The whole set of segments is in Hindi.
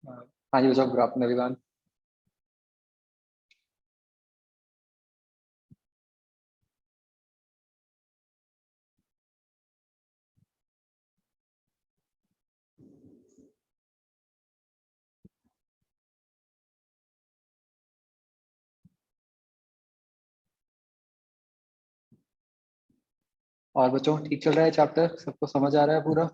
हाँ जी बच्चों, गुड आफ्टरनून एवरीवन। और बच्चों ठीक चल रहा है चैप्टर? सबको समझ आ रहा है पूरा?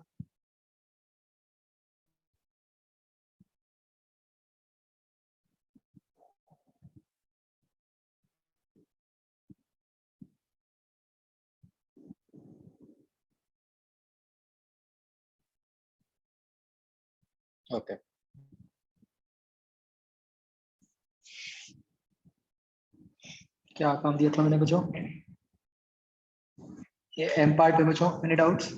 ओके। क्या काम दिया था मैंने बच्चों? ये एम पार्ट पे बच्चों, एनी डाउट्स?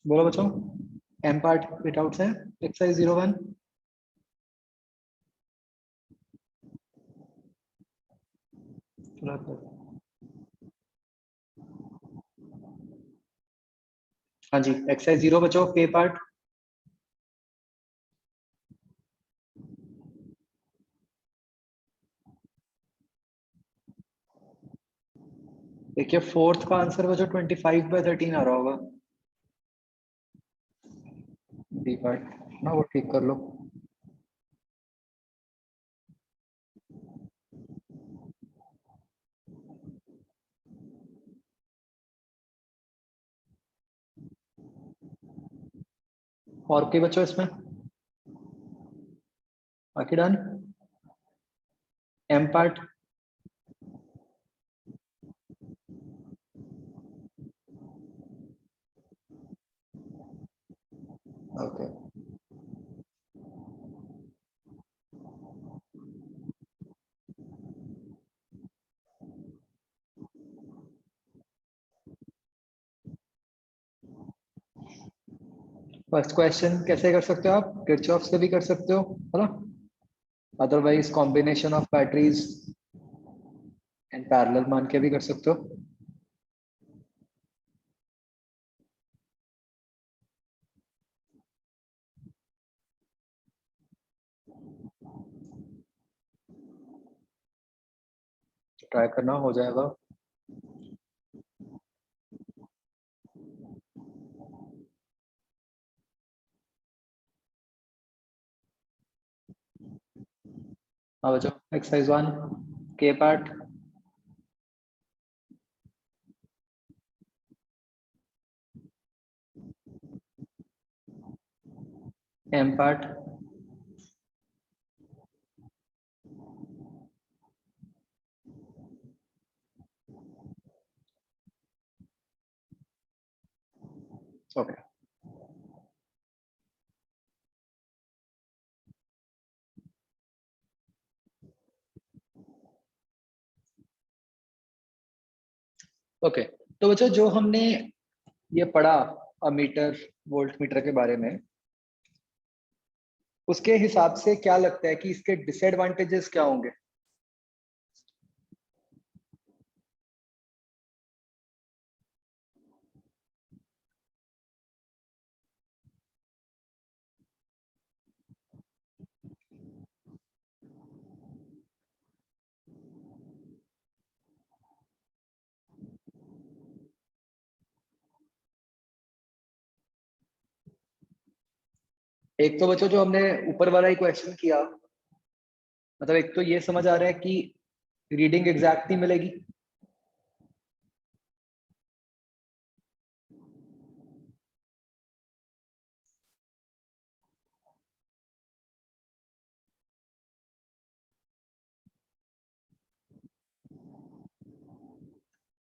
बोलो बच्चों, एम पार्ट पे डाउट्स है? एक्सरसाइज 01। हाँ जी, एक्सरसाइज 0 बच्चों, पे पार्ट। देखिए फोर्थ का आंसर बच्चों 25/13 आ रहा होगा। बी पार्ट ना, वो ठीक कर लो। और के बच्चों इसमें बाकी done. M part. Okay. First question कैसे कर सकते हो आप? किरचॉफ से भी कर सकते हो, है ना? Otherwise combination of batteries and parallel मान के भी कर सकते हो। ट्राई करना, हो जाएगा। हाँ बच्चों, एक्सरसाइज 1 के part. M part. Okay. Okay, तो बच्चों जो हमने ये पढ़ा अमीटर वोल्ट मीटर के बारे में, उसके हिसाब से क्या लगता है कि इसके डिसएडवांटेजेस क्या होंगे? एक तो बच्चों जो हमने ऊपर वाला ही क्वेश्चन किया, मतलब एक तो ये समझ आ रहा है कि रीडिंग एग्जैक्ट नहीं मिलेगी।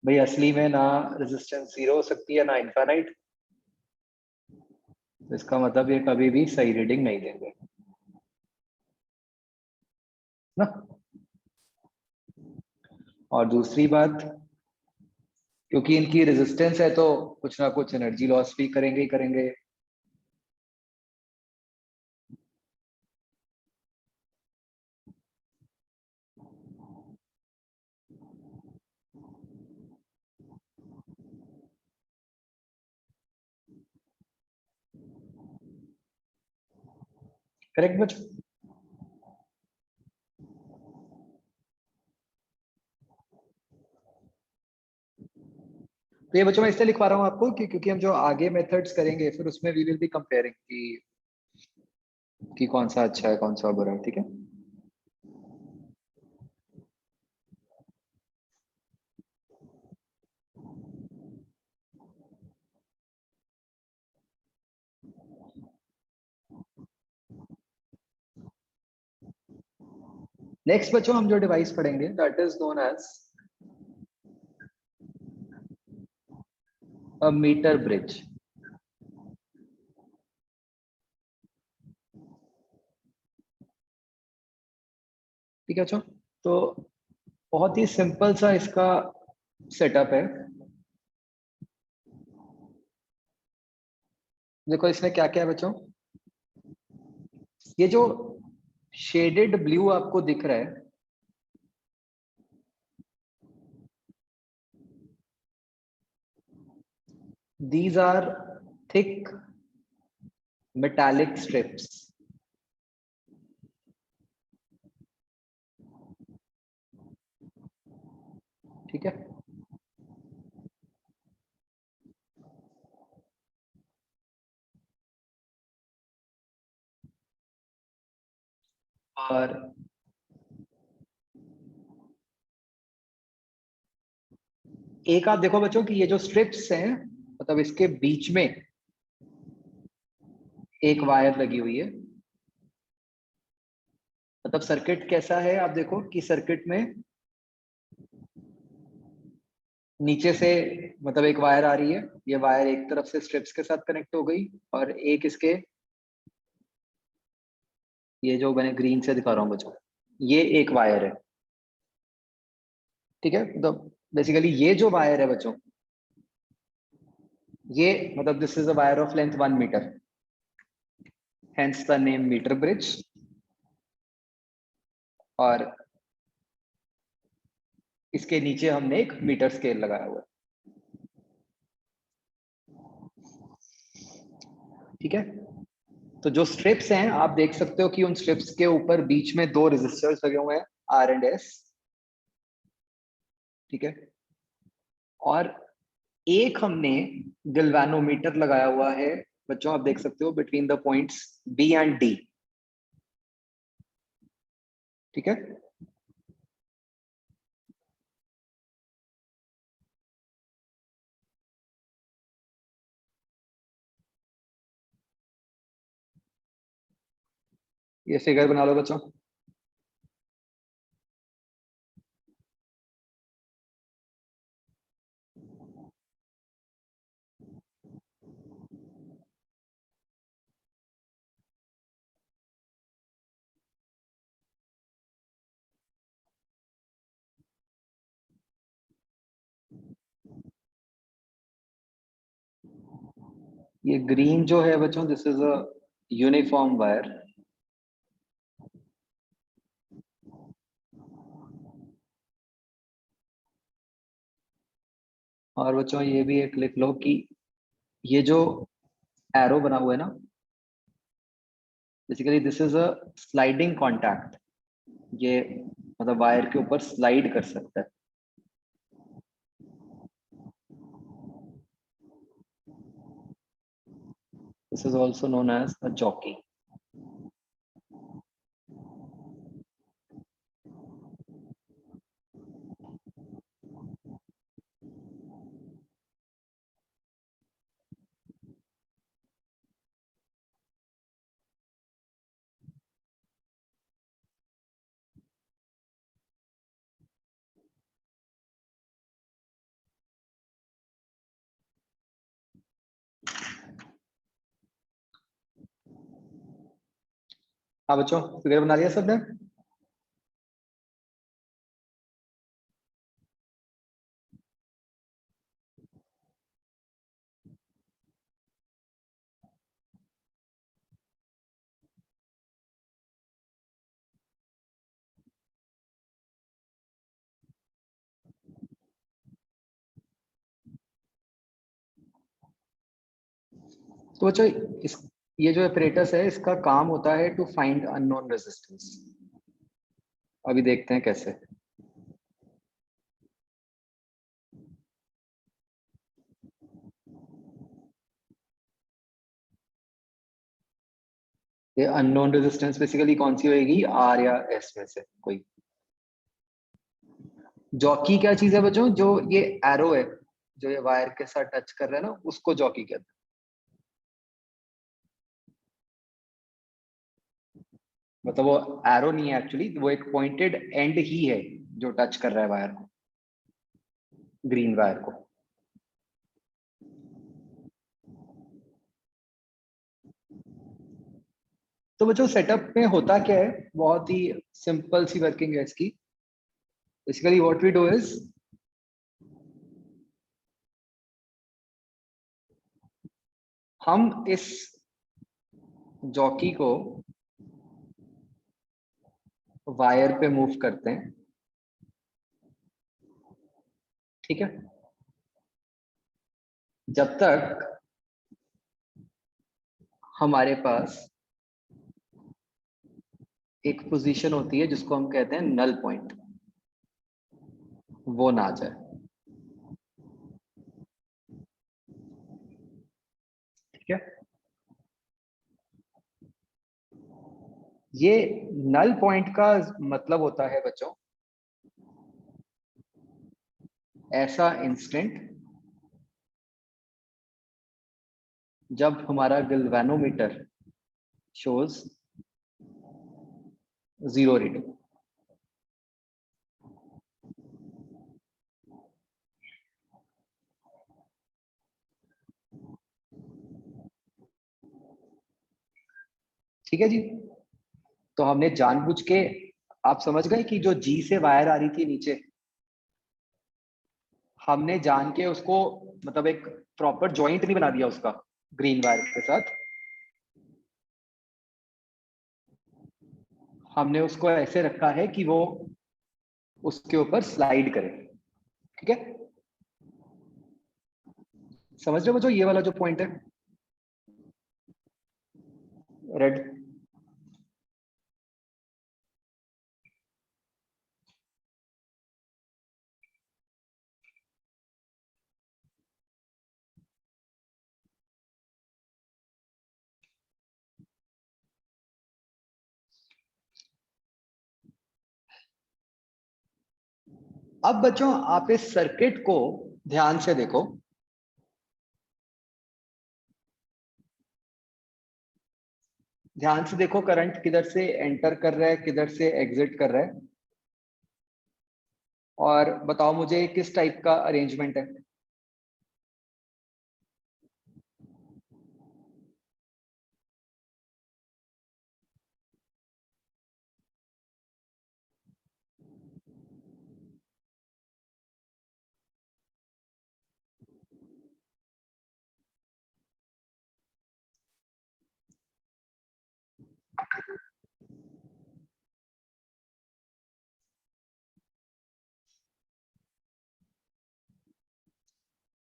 भाई असली में ना रेजिस्टेंस 0 हो सकती है ना इनफाइनाइट। इसका मतलब ये कभी भी सही रीडिंग नहीं देंगे ना। और दूसरी बात, क्योंकि इनकी रेजिस्टेंस है तो कुछ ना कुछ एनर्जी लॉस भी करेंगे ही करेंगे। करेक्ट बच्चों? तो ये बच्चों मैं इसलिए लिखवा रहा हूँ आपको क्योंकि हम जो आगे मेथड्स करेंगे फिर उसमें वी विल बी कंपेयरिंग कि कौन सा अच्छा है कौन सा बुरा है, ठीक है। नेक्स्ट बच्चों हम जो डिवाइस पढ़ेंगे that is known as a metre bridge. ठीक है बच्चों, तो बहुत ही सिंपल सा इसका सेटअप है। देखो इसमें क्या क्या है बच्चों, ये जो शेडेड ब्लू आपको दिख रहा है, these are thick metallic strips। ठीक है, और एक आप देखो बच्चों कि ये जो स्ट्रिप्स हैं मतलब इसके बीच में एक वायर लगी हुई है। मतलब सर्किट कैसा है आप देखो कि सर्किट में नीचे से मतलब एक वायर आ रही है, ये वायर एक तरफ से स्ट्रिप्स के साथ कनेक्ट हो गई और एक इसके, ये जो मैंने ग्रीन से दिखा रहा हूँ बच्चों, ये एक वायर है। ठीक है, तो बेसिकली ये जो वायर है बच्चों, ये मतलब this is a wire of length 1 metre, hence the name metre bridge. और इसके नीचे हमने एक मीटर स्केल लगाया हुआ है। ठीक है, तो जो स्ट्रिप्स हैं आप देख सकते हो कि उन स्ट्रिप्स के ऊपर बीच में दो रेजिस्टर्स लगे हुए हैं, आर एंड एस। ठीक है, और एक हमने गैल्वेनोमीटर लगाया हुआ है बच्चों, आप देख सकते हो between the points B and D. ठीक है, ये फिगर बना लो बच्चों। ये ग्रीन जो है बच्चों this is a uniform wire. और बच्चों ये भी एक लिख लो कि ये जो एरो बना हुआ है ना, basically this is a sliding contact. ये मतलब वायर के ऊपर स्लाइड कर सकता है। This is also known as a jockey. हाँ बच्चों, फिगर बना लिया सबने? तो बच्चों इस ये जो apparatus है इसका काम होता है टू फाइंड अननोन रेजिस्टेंस। अभी देखते हैं कैसे। ये अननोन रेजिस्टेंस बेसिकली कौन सी होगी, आर या एस में से कोई। जॉकी क्या चीज है बच्चों, जो ये एरो है जो ये वायर के साथ टच कर रहा है ना, उसको जॉकी कहते हैं। मतलब वो एरो नहीं है एक्चुअली, वो एक पॉइंटेड एंड ही है जो टच कर रहा है वायर को, ग्रीन वायर को। तो बच्चों सेटअप में होता क्या है, बहुत ही सिंपल सी वर्किंग है इसकी। Basically what we do is, हम इस जॉकी को वायर पे मूव करते हैं, ठीक है। जब तक हमारे पास एक पोजीशन होती है जिसको हम कहते हैं नल पॉइंट, वो ना आ जाए, ठीक है। ये नल पॉइंट का मतलब होता है बच्चों ऐसा इंस्टेंट जब हमारा गैल्वेनोमीटर शोज जीरो रीडिंग। ठीक है जी। तो हमने जानबूझ के, आप समझ गए कि जो जी से वायर आ रही थी नीचे, हमने जान के उसको मतलब एक प्रॉपर जॉइंट नहीं बना दिया उसका ग्रीन वायर के साथ। हमने उसको ऐसे रखा है कि वो उसके ऊपर स्लाइड करे, ठीक है। समझ रहे हो बच्चों ये वाला जो पॉइंट है रेड। अब बच्चों आप इस सर्किट को ध्यान से देखो। ध्यान से देखो करंट किधर से एंटर कर रहा है किधर से एग्जिट कर रहा है, और बताओ मुझे किस टाइप का अरेंजमेंट है।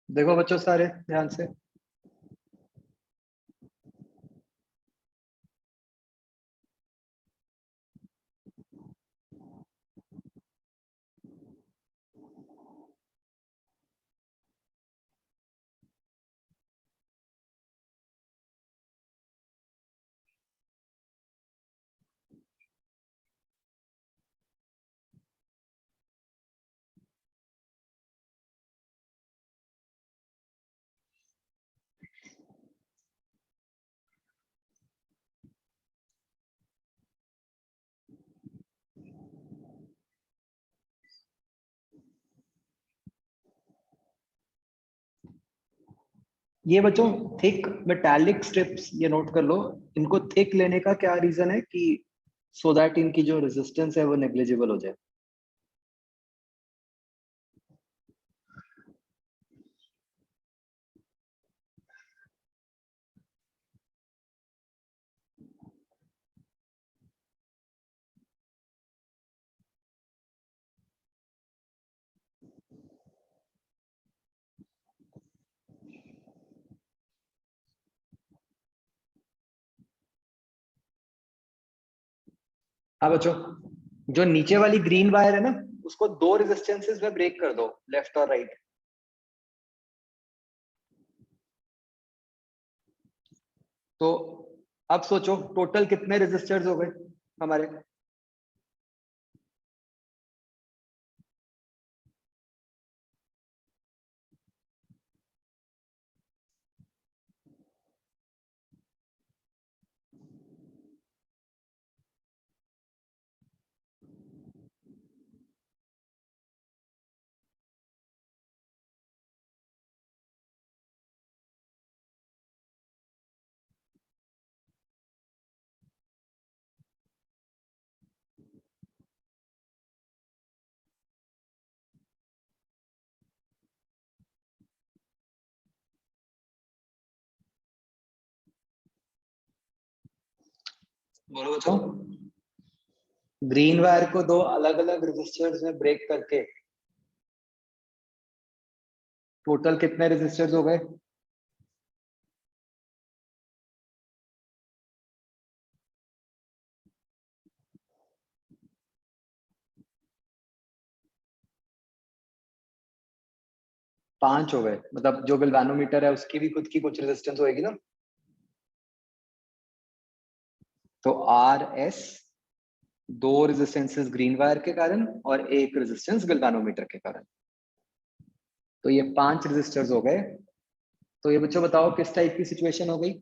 देखो बच्चों सारे ध्यान से। ये बच्चों थिक मेटालिक स्ट्रिप्स ये नोट कर लो। इनको थिक लेने का क्या रीजन है कि सो दैट इनकी जो रेजिस्टेंस है वो नेग्लिजिबल हो जाए। हाँ बच्चों, जो नीचे वाली ग्रीन वायर है ना, उसको दो रेजिस्टेंसेस में ब्रेक कर दो, लेफ्ट और राइट। तो अब सोचो टोटल कितने रेजिस्टर्स हो गए हमारे। बोलो बच्चों, ग्रीन वायर को दो अलग अलग रेजिस्टर्स में ब्रेक करके टोटल कितने रेजिस्टर्स हो गए। 5 हो गए, मतलब जो गैल्वेनोमीटर है उसकी भी खुद की कुछ रेजिस्टेंस होगी ना। तो आर एस, दो रेजिस्टेंसेस ग्रीन वायर के कारण और एक रेजिस्टेंस गैल्वेनोमीटर के कारण, तो ये 5 रेजिस्टर्स हो गए। तो ये बच्चों बताओ किस टाइप की सिचुएशन हो गई।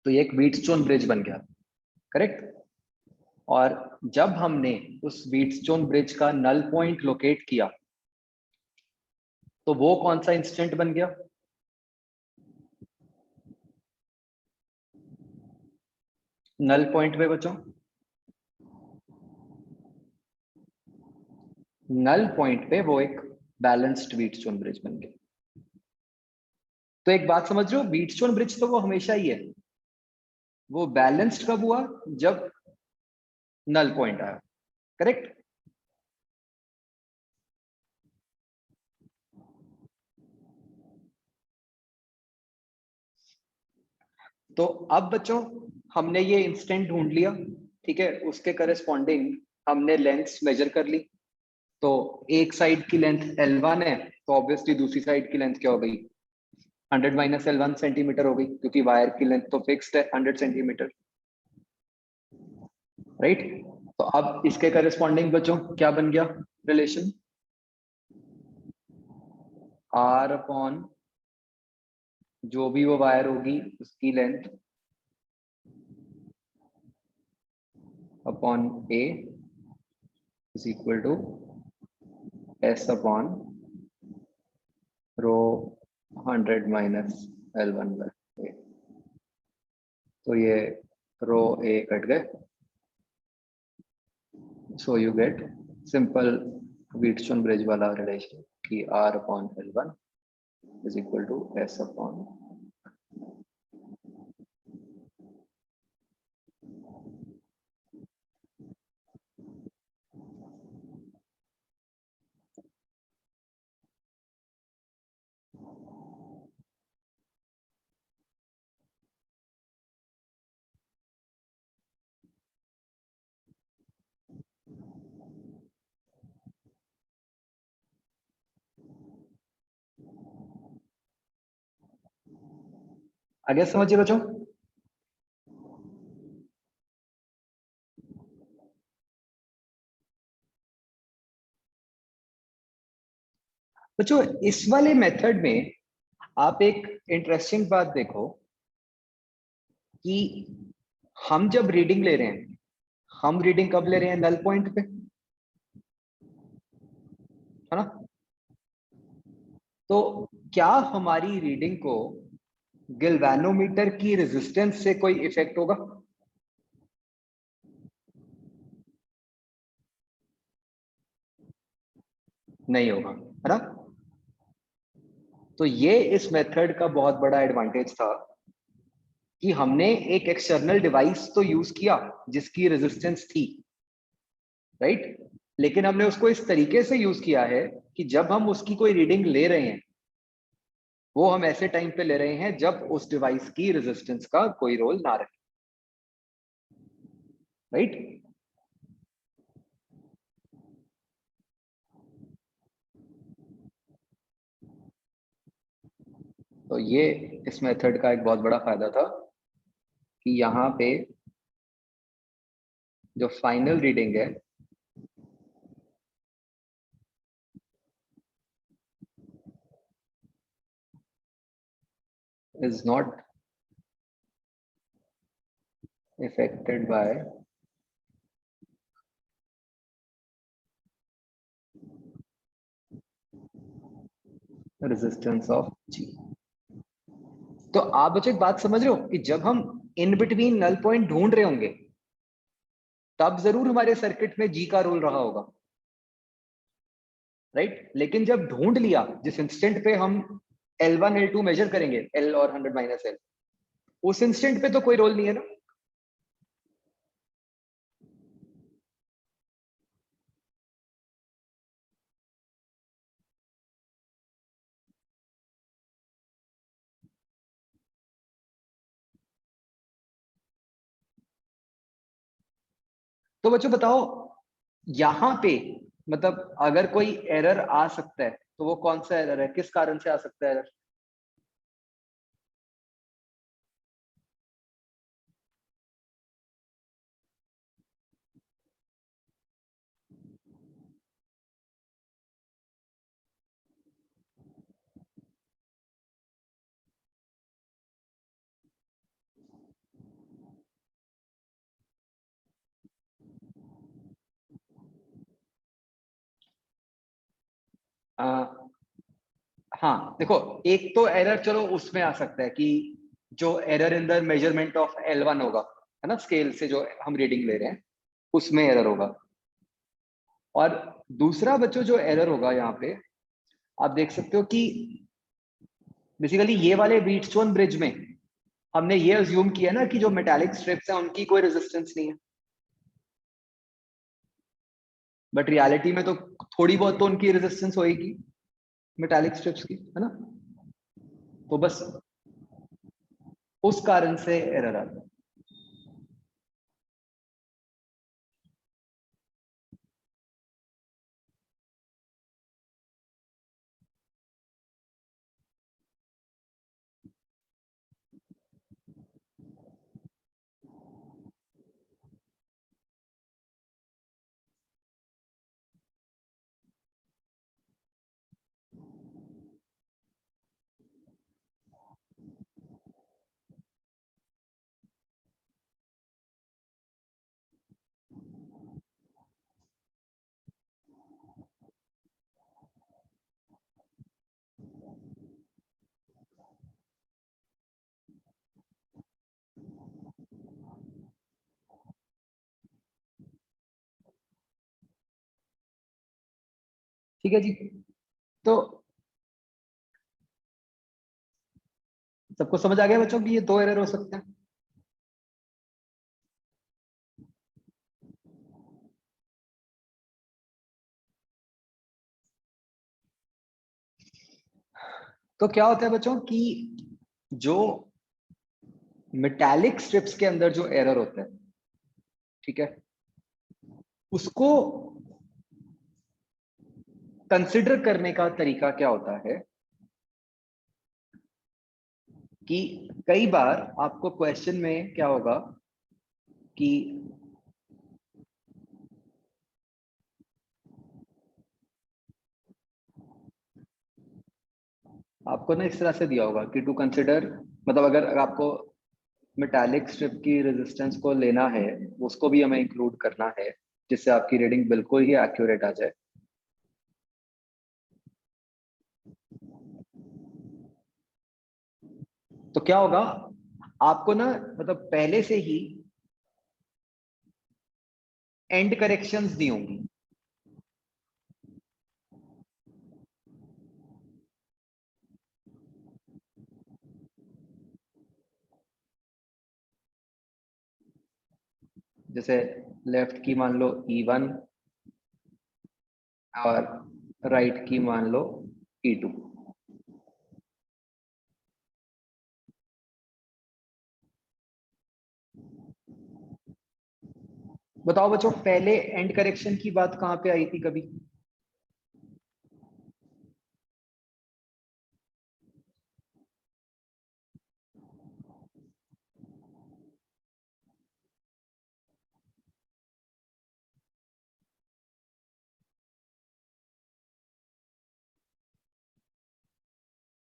तो ये एक व्हीटस्टोन ब्रिज बन गया, करेक्ट। और जब हमने उस व्हीटस्टोन ब्रिज का नल पॉइंट लोकेट किया, तो वो कौन सा इंस्टेंट बन गया। नल पॉइंट पे बच्चों, नल पॉइंट पे वो एक बैलेंस्ड व्हीटस्टोन ब्रिज बन गया। तो एक बात समझ रहे हो, व्हीटस्टोन ब्रिज तो वो हमेशा ही है, वो बैलेंस्ड कब हुआ, जब नल पॉइंट आया, करेक्ट। तो अब बच्चों हमने ये इंस्टेंट ढूंढ लिया, ठीक है, उसके करस्पॉन्डिंग हमने लेंथ मेजर कर ली। तो एक साइड की लेंथ L1 है, तो ऑब्वियसली दूसरी साइड की लेंथ क्या हो गई, 100 माइनस L1 सेंटीमीटर हो गई, क्योंकि वायर की लेंथ तो फिक्स्ड है 100 सेंटीमीटर, राइट। तो अब इसके करस्पॉन्डिंग बच्चों क्या बन गया रिलेशन, R अपॉन जो भी वो वायर होगी उसकी length upon A is equal to S upon rho 100 minus L1 by A। तो ये रो A कट गए, so you get simple Wheatstone bridge वाला रिलेशन कि R upon L1 is equal to S upon. आगे समझिए बच्चों। बच्चों इस वाले मेथड में आप एक इंटरेस्टिंग बात देखो कि हम जब रीडिंग ले रहे हैं, हम रीडिंग कब ले रहे हैं, नल पॉइंट पे, है ना। तो क्या हमारी रीडिंग को गैल्वेनोमीटर की रेजिस्टेंस से कोई इफेक्ट होगा। नहीं होगा, है ना। तो ये इस मेथड का बहुत बड़ा एडवांटेज था कि हमने एक एक्सटर्नल डिवाइस तो यूज किया जिसकी रेजिस्टेंस थी, राइट, लेकिन हमने उसको इस तरीके से यूज किया है कि जब हम उसकी कोई रीडिंग ले रहे हैं वो हम ऐसे टाइम पे ले रहे हैं जब उस डिवाइस की रेजिस्टेंस का कोई रोल ना रहे, राइट। तो ये इस मेथड का एक बहुत बड़ा फायदा था कि यहाँ पे जो फाइनल रीडिंग है is not affected by resistance of G। तो आप बच्चों एक बात समझ रहे हो कि जब हम इन बिटवीन नल पॉइंट ढूंढ रहे होंगे तब जरूर हमारे सर्किट में G का रोल रहा होगा, राइट, लेकिन जब ढूंढ लिया जिस इंस्टेंट पे हम L1 L2 मेजर करेंगे, L और 100 माइनस L, उस इंस्टेंट पे तो कोई रोल नहीं है ना। तो बच्चों बताओ यहां पे मतलब अगर कोई एरर आ सकता है तो वो कौन सा एरर है, किस कारण से आ सकता है एरर? हाँ देखो, एक तो एरर चलो उसमें आ सकता है कि जो error in the measurement of L1 होगा, है ना, स्केल से जो हम रीडिंग ले रहे हैं उसमें एरर होगा। और दूसरा बच्चों जो एरर होगा यहाँ पे आप देख सकते हो कि बेसिकली ये वाले व्हीटस्टोन ब्रिज में हमने ये अज्यूम किया ना कि जो मेटालिक स्ट्रिप्स हैं उनकी कोई रेजिस्टेंस नहीं है, बट रियलिटी में तो थोड़ी बहुत तो उनकी रेजिस्टेंस होगी मेटालिक स्ट्रिप्स की, है ना। तो बस उस कारण से एरर आता है। ठीक है जी। तो सबको समझ आ गया बच्चों कि ये दो एरर हो सकते हैं। तो क्या होता है बच्चों कि जो मेटालिक स्ट्रिप्स के अंदर जो एरर होता है, ठीक है, उसको कंसिडर करने का तरीका क्या होता है कि कई बार आपको क्वेश्चन में क्या होगा कि आपको ना इस तरह से दिया होगा कि टू कंसिडर, मतलब अगर आपको मेटालिक स्ट्रिप की रेजिस्टेंस को लेना है उसको भी हमें इंक्लूड करना है जिससे आपकी रीडिंग बिल्कुल ही एक्यूरेट आ जाए। तो क्या होगा, आपको ना मतलब पहले से ही एंड करेक्शंस दी होंगी, जैसे लेफ्ट की मान लो E1 और राइट की मान लो E2। बताओ बच्चों, पहले एंड करेक्शन की बात कहां पे आई थी कभी?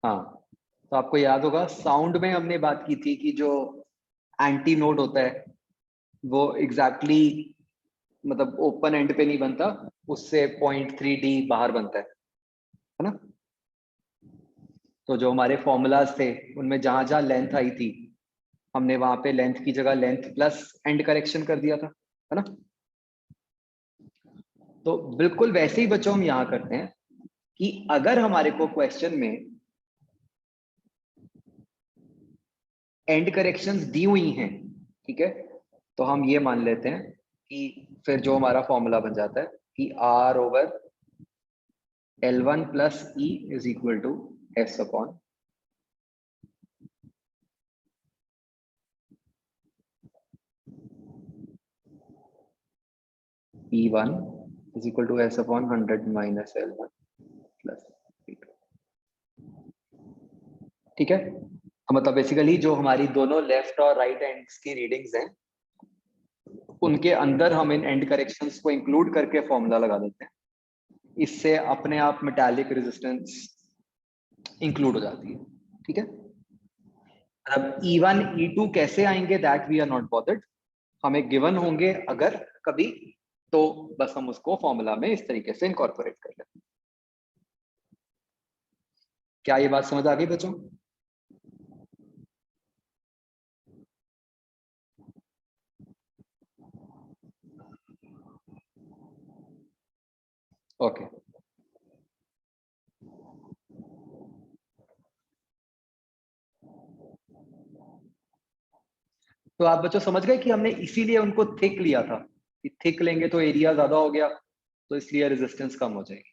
हाँ, तो आपको याद होगा साउंड में हमने बात की थी कि जो एंटी नोड होता है वो एग्जैक्टली मतलब ओपन एंड पे नहीं बनता, उससे 0.3D बाहर बनता है ना? तो जो हमारे फॉर्मूलाज थे उनमें जहां जहां लेंथ आई थी, हमने वहां पे लेंथ की जगह लेंथ प्लस एंड करेक्शन कर दिया था, है ना? तो बिल्कुल वैसे ही बच्चों हम यहां करते हैं कि अगर हमारे को क्वेश्चन में एंड करेक्शंस दी हुई हैं, ठीक है, तो हम ये मान लेते हैं कि फिर जो हमारा फॉर्मूला बन जाता है कि R over L1 plus E is equal to S upon E1 is equal to S upon 100 minus L1 plus E2। ठीक है, तो मतलब बेसिकली जो हमारी दोनों लेफ्ट और राइट एंड्स की रीडिंग्स हैं उनके अंदर हम इन एंड करेक्शंस को इंक्लूड करके फॉर्मूला लगा देते हैं। इससे अपने आप मेटालिक रेजिस्टेंस इंक्लूड हो जाती है। ठीक है, अब E1 E2 कैसे आएंगे that we are not bothered, हमें गिवन होंगे अगर कभी, तो बस हम उसको फॉर्मूला में इस तरीके से इनकॉर्पोरेट कर लेते हैं। क्या ये बात समझ आ गई बच्चों? ओके, तो आप बच्चों समझ गए कि हमने इसीलिए उनको थिक लिया था कि थिक लेंगे तो एरिया ज्यादा हो गया, तो इसलिए रेजिस्टेंस कम हो जाएगी।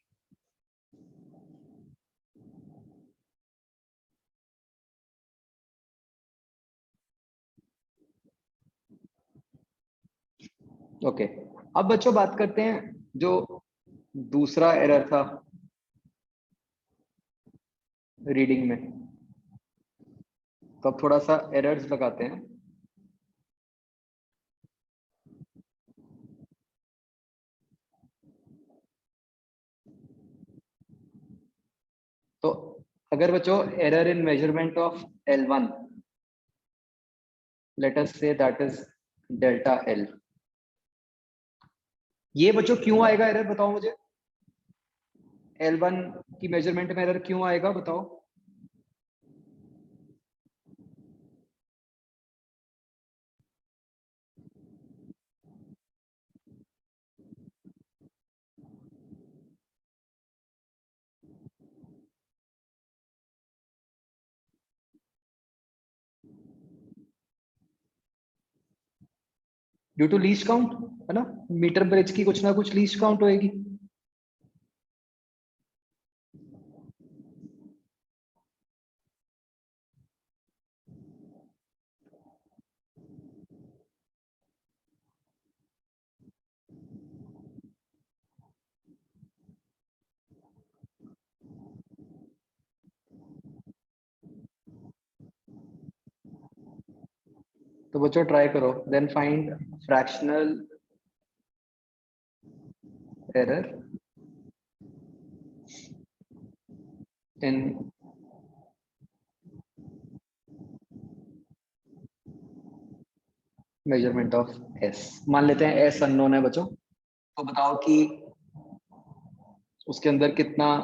ओके, अब बच्चों बात करते हैं जो दूसरा एरर था रीडिंग में, तो अब थोड़ा सा एरर्स लगाते हैं। तो अगर बच्चों error in measurement of L1, let us say that is delta L, ये बच्चों क्यों आएगा एरर बताओ मुझे? L1 की मेजरमेंट में एरर क्यों आएगा बताओ? ड्यू टू लीस्ट काउंट, है ना? मीटर ब्रिज की कुछ ना कुछ लीस्ट काउंट होएगी। तो बच्चों ट्राई करो, then find fractional error in measurement of S। मान लेते हैं S अननोन है बच्चों, तो बताओ कि उसके अंदर कितना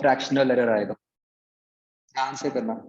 फ्रैक्शनल एरर आएगा? ध्यान से करना।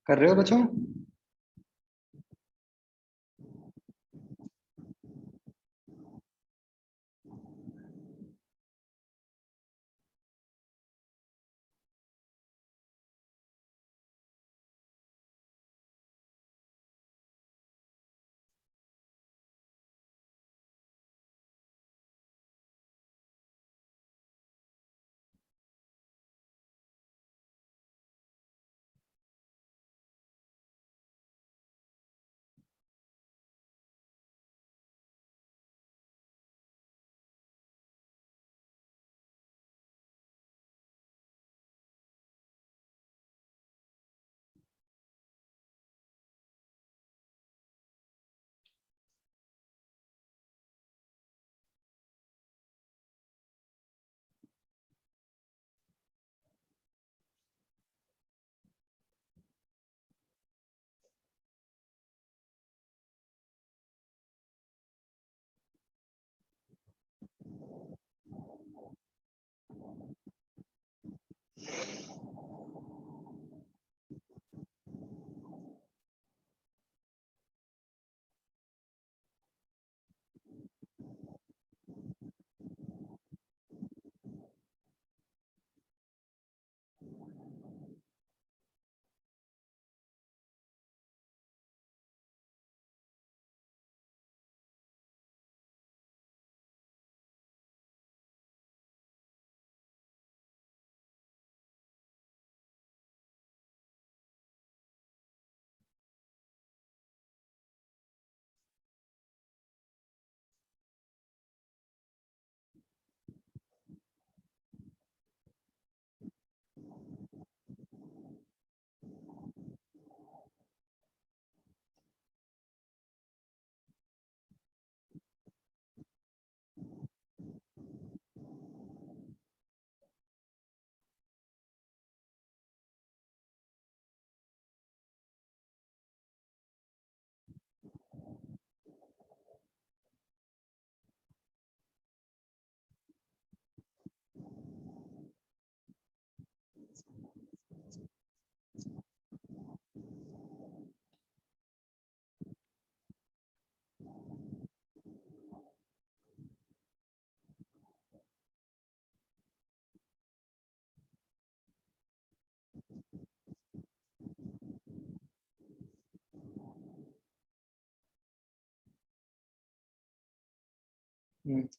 कर रहे हो बच्चों?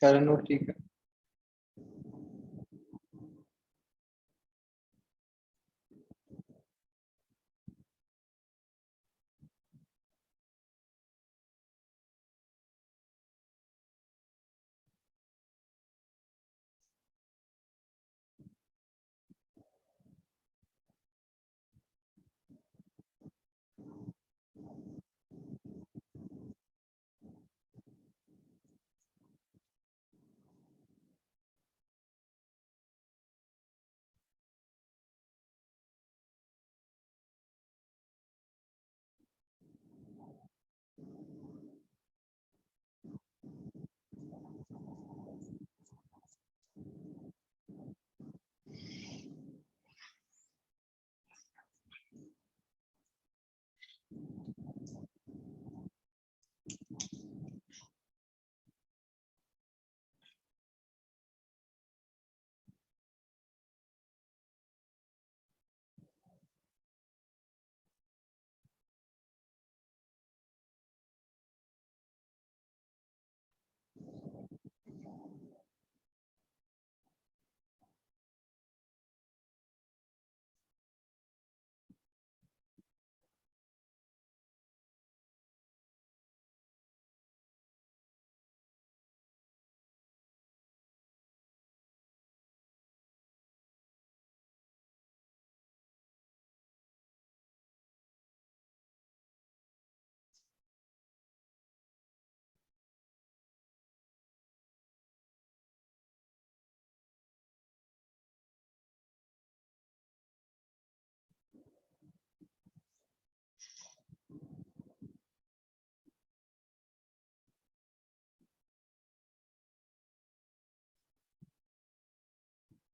कर लो, ठीक है।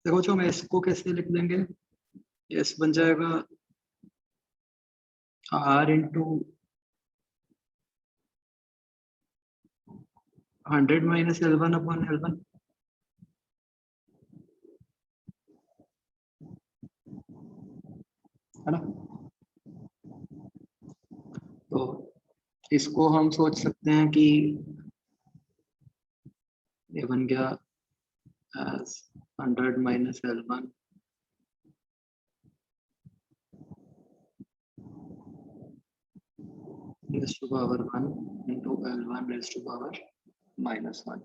देखो बच्चों, मैं इसको कैसे लिख देंगे? यस बन जाएगा r into 100 minus L1 upon L1, है ना। तो इसको हम सोच सकते हैं कि ये बन गया as 100 minus L1 raised to power 1 into L1 raised to power -1।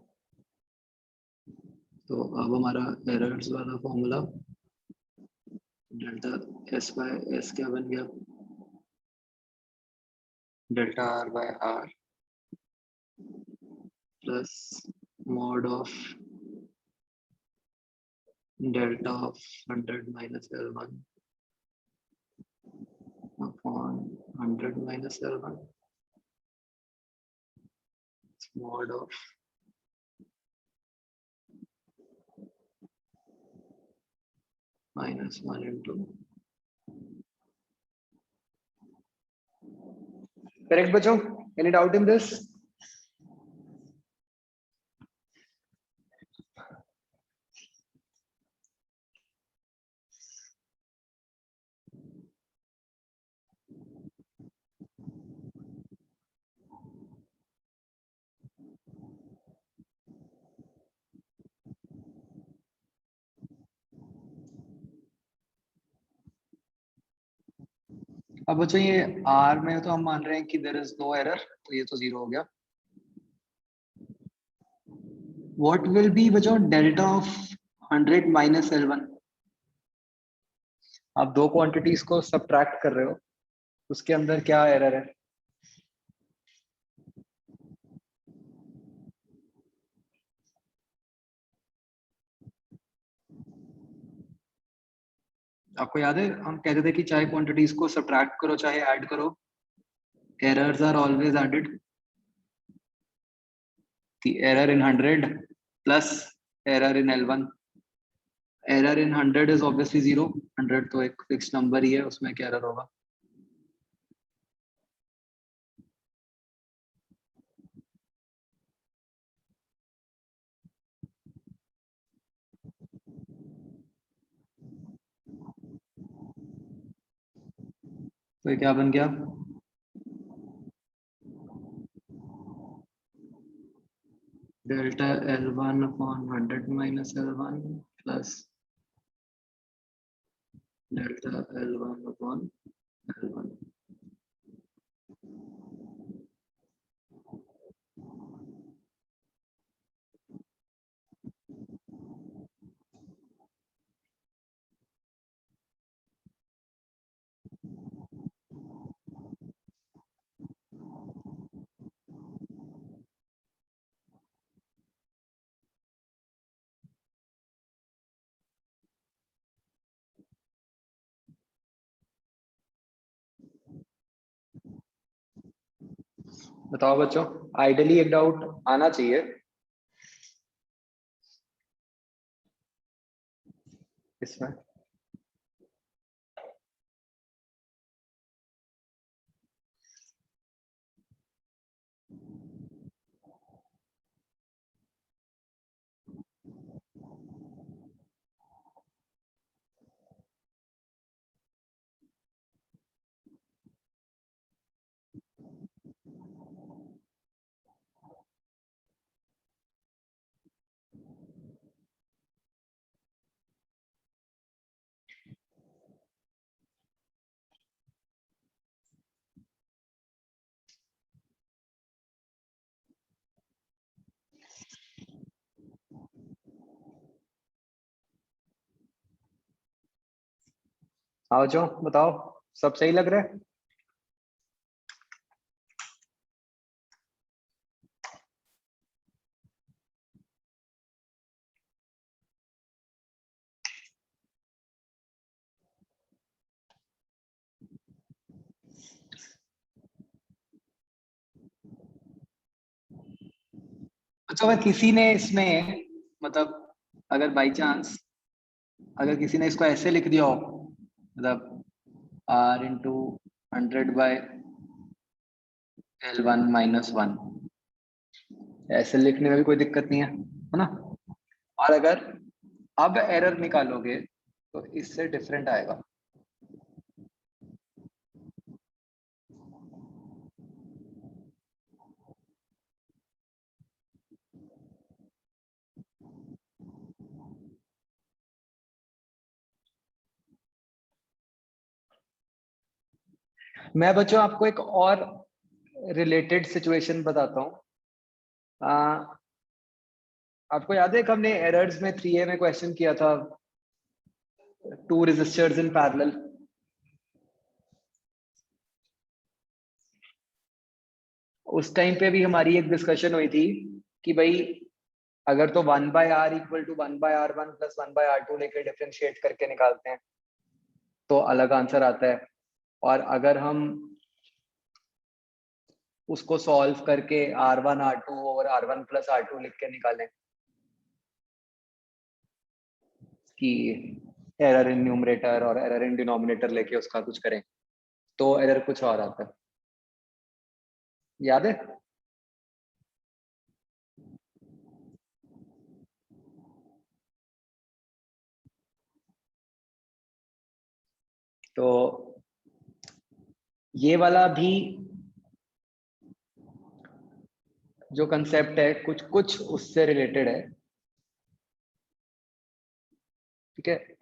तो अब हमारा एरर्स वाला formula delta S by S क्या बन गया, delta R by R plus mod of delta of 100 minus L1 upon 100 minus L1 mod of -1 into। Correct बच्चों? Any doubt in this? अब बच्चों ये R में तो हम मान रहे हैं कि देयर इज नो एरर, तो ये तो 0 हो गया। व्हाट विल बी बच्चों डेल्टा ऑफ 100 minus L1? आप दो क्वांटिटीज को सब्ट्रैक्ट कर रहे हो, उसके अंदर क्या एरर है? आपको याद है हम कहते थे कि चाहे क्वांटिटीज को सब्ट्रैक्ट करो चाहे ऐड करो, errors are always added. The error in 100 plus error in L1, error in 100 is obviously 0, 100 तो एक फिक्स नंबर ही है, उसमें क्या एरर होगा? तो ये क्या बन गया? Delta L1 upon 100 minus L1 plus delta L1 upon L1। बताओ बच्चों, आइडियली एक डाउट आना चाहिए इसमें। आओ जो बताओ, सब सही लग रहा है? अच्छा, अगर किसी ने इसमें मतलब अगर बाई चांस अगर किसी ने इसको ऐसे लिख दिया हो, मतलब R इंटू 100/L1 - 1, ऐसे लिखने में भी कोई दिक्कत नहीं है ना। और अगर अब एरर निकालोगे तो इससे डिफरेंट आएगा। मैं बच्चों आपको एक और रिलेटेड सिचुएशन बताता हूँ। आपको याद है कि हमने एरर्स में 3A में क्वेश्चन किया था, 2 रेजिस्टर्स इन पैरेलल। उस टाइम पे भी हमारी एक डिस्कशन हुई थी कि भाई अगर तो 1/R = 1/R1 + 1/R2 लेके डिफरेंशिएट करके निकालते हैं तो अलग आंसर आता है, और अगर हम उसको सॉल्व करके R1 R2 और R1 + R2 लिख के निकालें कि एरर इन न्यूमरेटर और एरर इन डिनोमिनेटर लेके उसका कुछ करें तो एरर कुछ और आता है, याद है? तो ये वाला भी जो कंसेप्ट है कुछ कुछ उससे रिलेटेड है, ठीक है।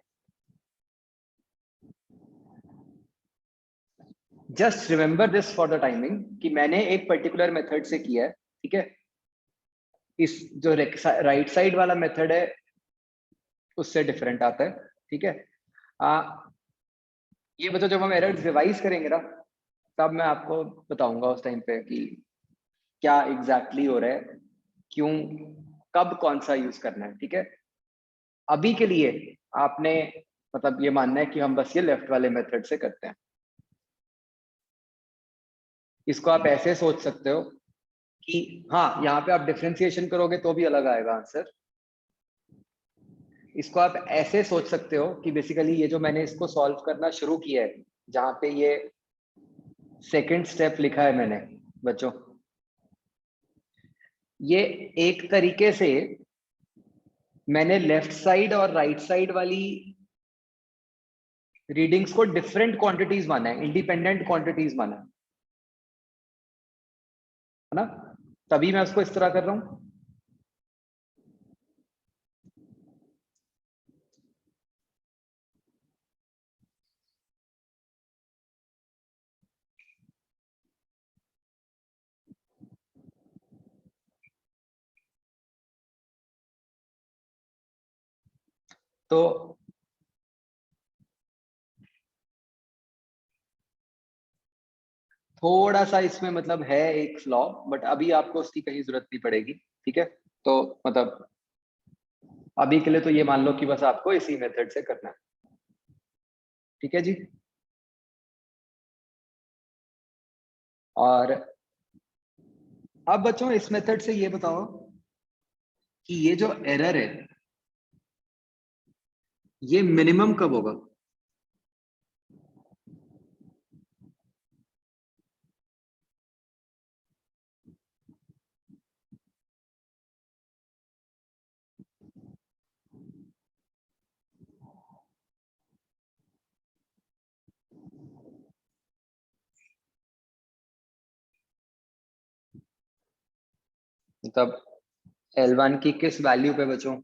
Just remember this for the timing कि मैंने एक पर्टिकुलर मेथड से किया है, ठीक है। इस जो राइट साइड वाला मेथड है उससे डिफरेंट आता है, ठीक है। ये बता, जब हम एरर रिवाइज करेंगे ना तब मैं आपको बताऊंगा उस टाइम पे कि क्या एग्जैक्टली हो रहा है, क्यों, कब कौन सा यूज करना है, ठीक है। अभी के लिए आपने मतलब ये मानना है कि हम बस ये लेफ्ट वाले मेथड से करते हैं। इसको आप ऐसे सोच सकते हो कि हाँ, यहाँ पे आप डिफरेंशिएशन करोगे तो भी अलग आएगा आंसर। इसको आप ऐसे सोच सकते हो कि बेसिकली ये जो मैंने इसको सॉल्व करना शुरू किया है, जहाँ पे ये सेकंड स्टेप लिखा है मैंने बच्चों, ये एक तरीके से मैंने लेफ्ट साइड और राइट साइड वाली रीडिंग्स को डिफरेंट क्वांटिटीज माना है, इंडिपेंडेंट क्वांटिटीज माना है ना, तभी मैं उसको इस तरह कर रहा हूं। तो थोड़ा सा इसमें मतलब है एक फ्लॉ, बट अभी आपको उसकी कहीं जरूरत नहीं पड़ेगी, ठीक है। तो मतलब अभी के लिए तो ये मान लो कि बस आपको इसी मेथड से करना है, ठीक है जी। और अब बच्चों इस मेथड से ये बताओ कि ये जो एरर है ये मिनिमम कब होगा? मतलब L1 की किस वैल्यू पे बच्चों?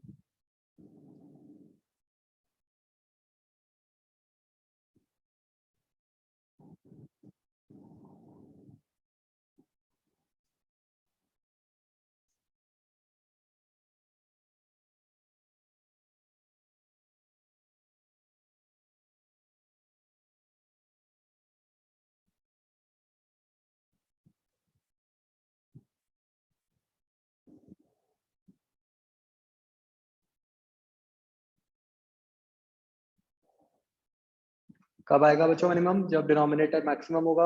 कब आएगा बच्चों मिनिमम? जब डिनोमिनेटर मैक्सिमम होगा।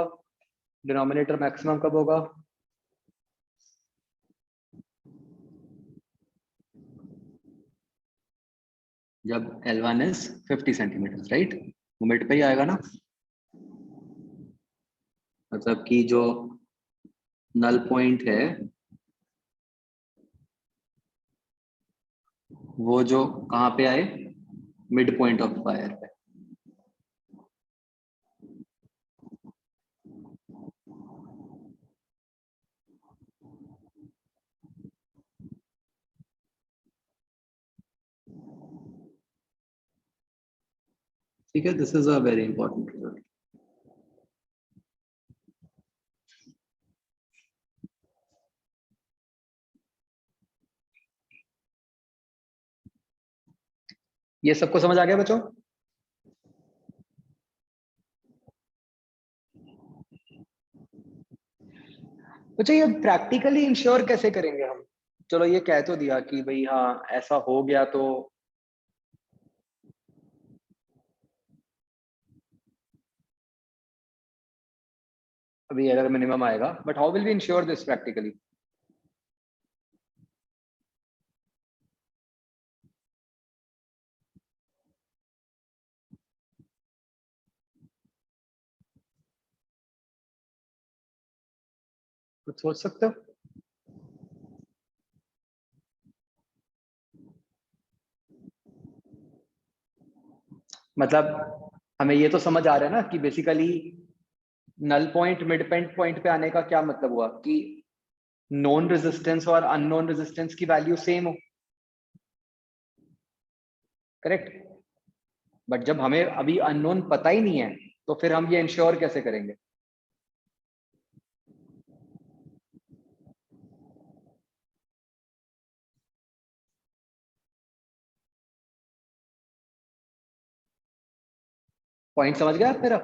डिनोमिनेटर मैक्सिमम कब होगा? जब L1 is 50 centimetre, right? Minute पे ही आएगा ना। मतलब कि जो नल पॉइंट है वो जो कहाँ पे आए, मिड पॉइंट ऑफ वायर पे। ठीक है, this is a very important result. ये सबको समझ आ गया बच्चों? बच्चों ये प्रैक्टिकली इंश्योर कैसे करेंगे हम? चलो ये कह तो दिया कि भाई हाँ ऐसा हो गया तो अभी एरर मिनिमम आएगा, but how will we ensure this practically? कुछ सोच सकते हो? मतलब हमें ये तो समझ आ रहा है ना कि basically null point mid point पे आने का क्या मतलब हुआ कि नोन रेजिस्टेंस और अननोन रेजिस्टेंस की वैल्यू सेम हो, करेक्ट? बट जब हमें अभी अननोन पता ही नहीं है तो फिर हम ये इंश्योर कैसे करेंगे? पॉइंट समझ गया आप मेरा?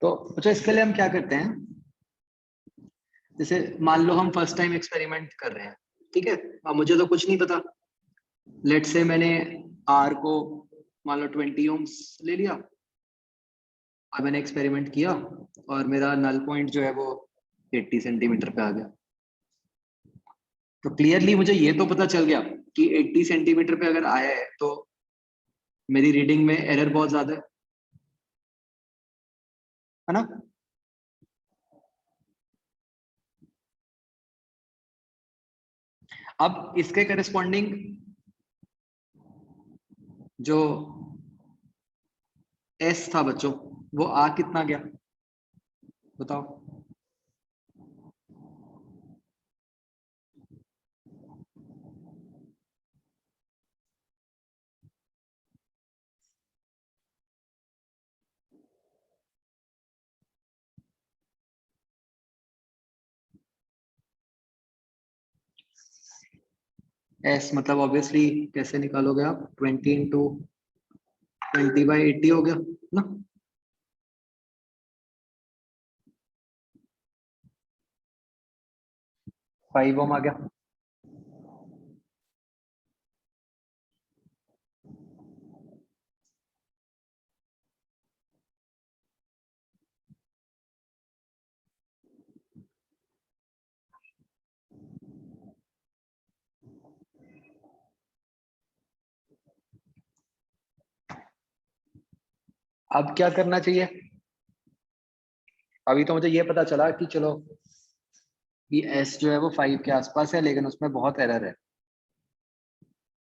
तो अच्छा, इसके लिए हम क्या करते हैं, जैसे मान लो हम फर्स्ट टाइम एक्सपेरिमेंट कर रहे हैं, ठीक है? अब मुझे तो कुछ नहीं पता। लेट से मैंने आर को मान लो 20 ओम्स ले लिया और मैंने एक्सपेरिमेंट किया और मेरा नल पॉइंट जो है वो 80 सेंटीमीटर पे आ गया। तो क्लियरली मुझे ये तो पता चल गया कि 80 सेंटीमीटर पे अगर आया है तो मेरी रीडिंग में एरर बहुत ज्यादा है ना? अब इसके करस्पॉन्डिंग जो एस था बच्चों, वो आ कितना गया बताओ? एस मतलब ऑब्वियसली कैसे निकालोगे आप, 20 × 20/80 हो गया ना? 5 ओम आ गया। अब क्या करना चाहिए? अभी तो मुझे ये पता चला कि चलो कि एस जो है वो 5 के आसपास है लेकिन उसमें बहुत एरर है।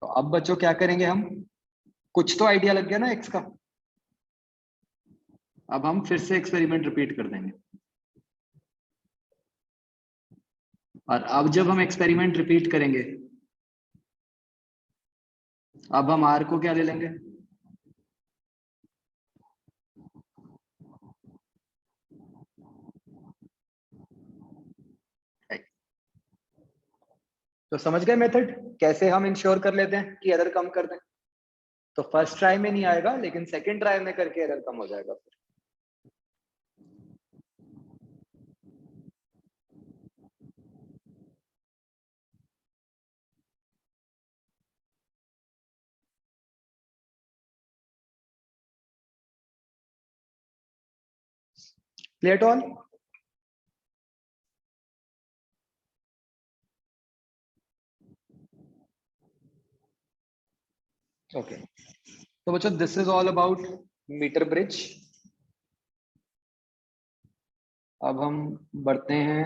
तो अब बच्चों क्या करेंगे हम? कुछ तो आइडिया लग गया ना एक्स का। अब हम फिर से एक्सपेरिमेंट रिपीट कर देंगे। और अब जब हम एक्सपेरिमेंट रिपीट करेंगे, अब हम आर को क्या ले लेंगे? तो समझ गए मेथड कैसे हम इंश्योर कर लेते हैं कि एरर कम कर दें? तो फर्स्ट ट्राई में नहीं आएगा लेकिन सेकंड ट्राई में करके एरर कम हो जाएगा। Clear to all? ओके, तो बच्चों this is all about meter bridge. अब हम बढ़ते हैं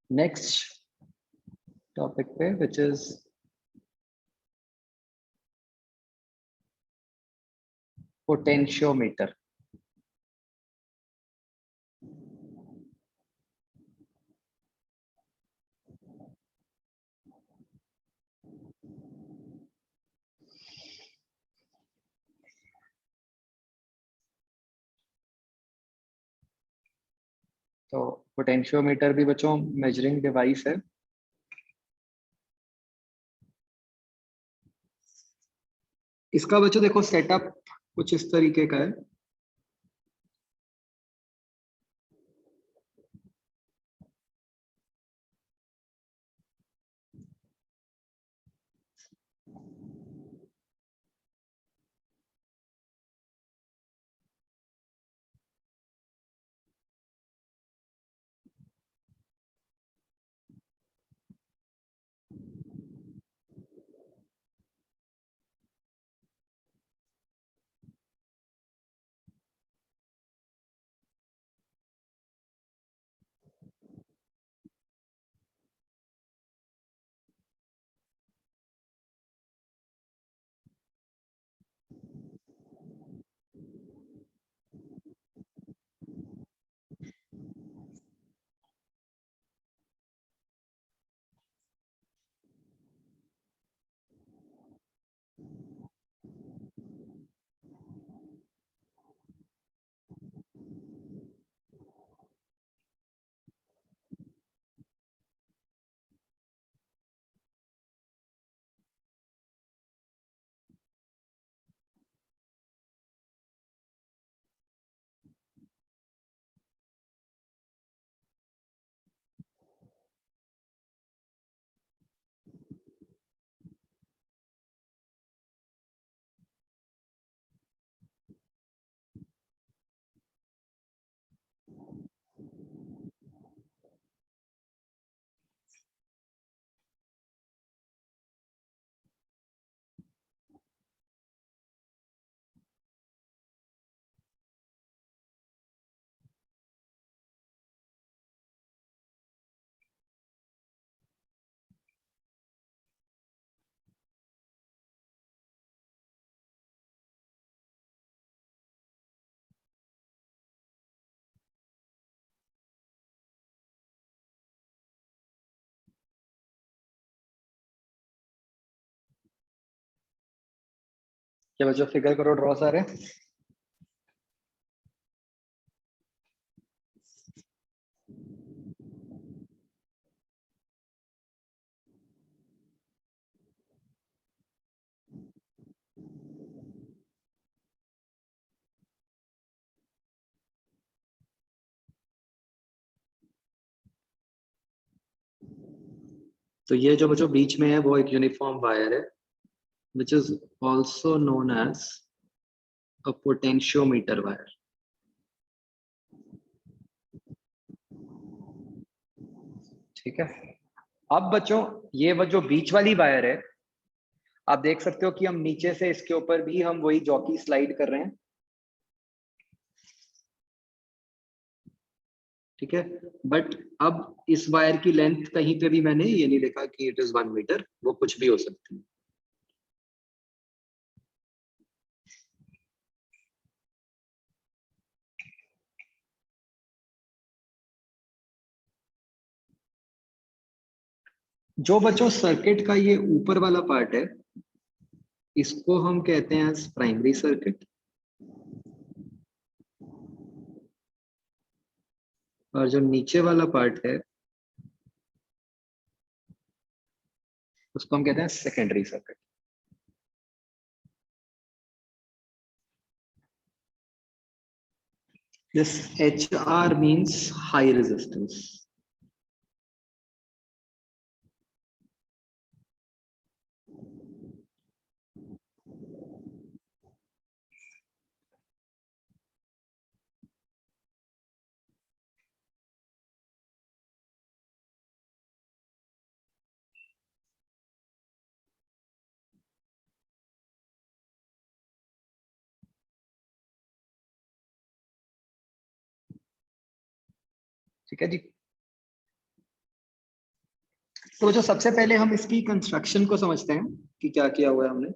नेक्स्ट टॉपिक पे, विच इज पोटेंशियोमीटर। तो पोटेंशियोमीटर भी बच्चों मेजरिंग डिवाइस है। इसका बच्चों देखो सेटअप कुछ इस तरीके का है। क्या बच्चों फिगर करो ड्रॉ सारे। तो ये जो बच्चों बीच में है वो एक यूनिफॉर्म वायर है, which is also known as a potentiometer wire. ठीक है, अब बच्चों ये वो जो बीच वाली वायर है, आप देख सकते हो कि हम नीचे से इसके ऊपर भी हम वही जॉकी स्लाइड कर रहे हैं। ठीक है, बट अब इस वायर की लेंथ कहीं पे भी मैंने ये नहीं लिखा कि इट इज 1 मीटर, वो कुछ भी हो सकती है। जो बच्चों सर्किट का ये ऊपर वाला पार्ट है, इसको हम कहते हैं प्राइमरी सर्किट, और जो नीचे वाला पार्ट है उसको हम कहते हैं secondary circuit. This HR means high resistance. ठीक है जी। तो जो सबसे पहले हम इसकी कंस्ट्रक्शन को समझते हैं कि क्या किया हुआ है हमने।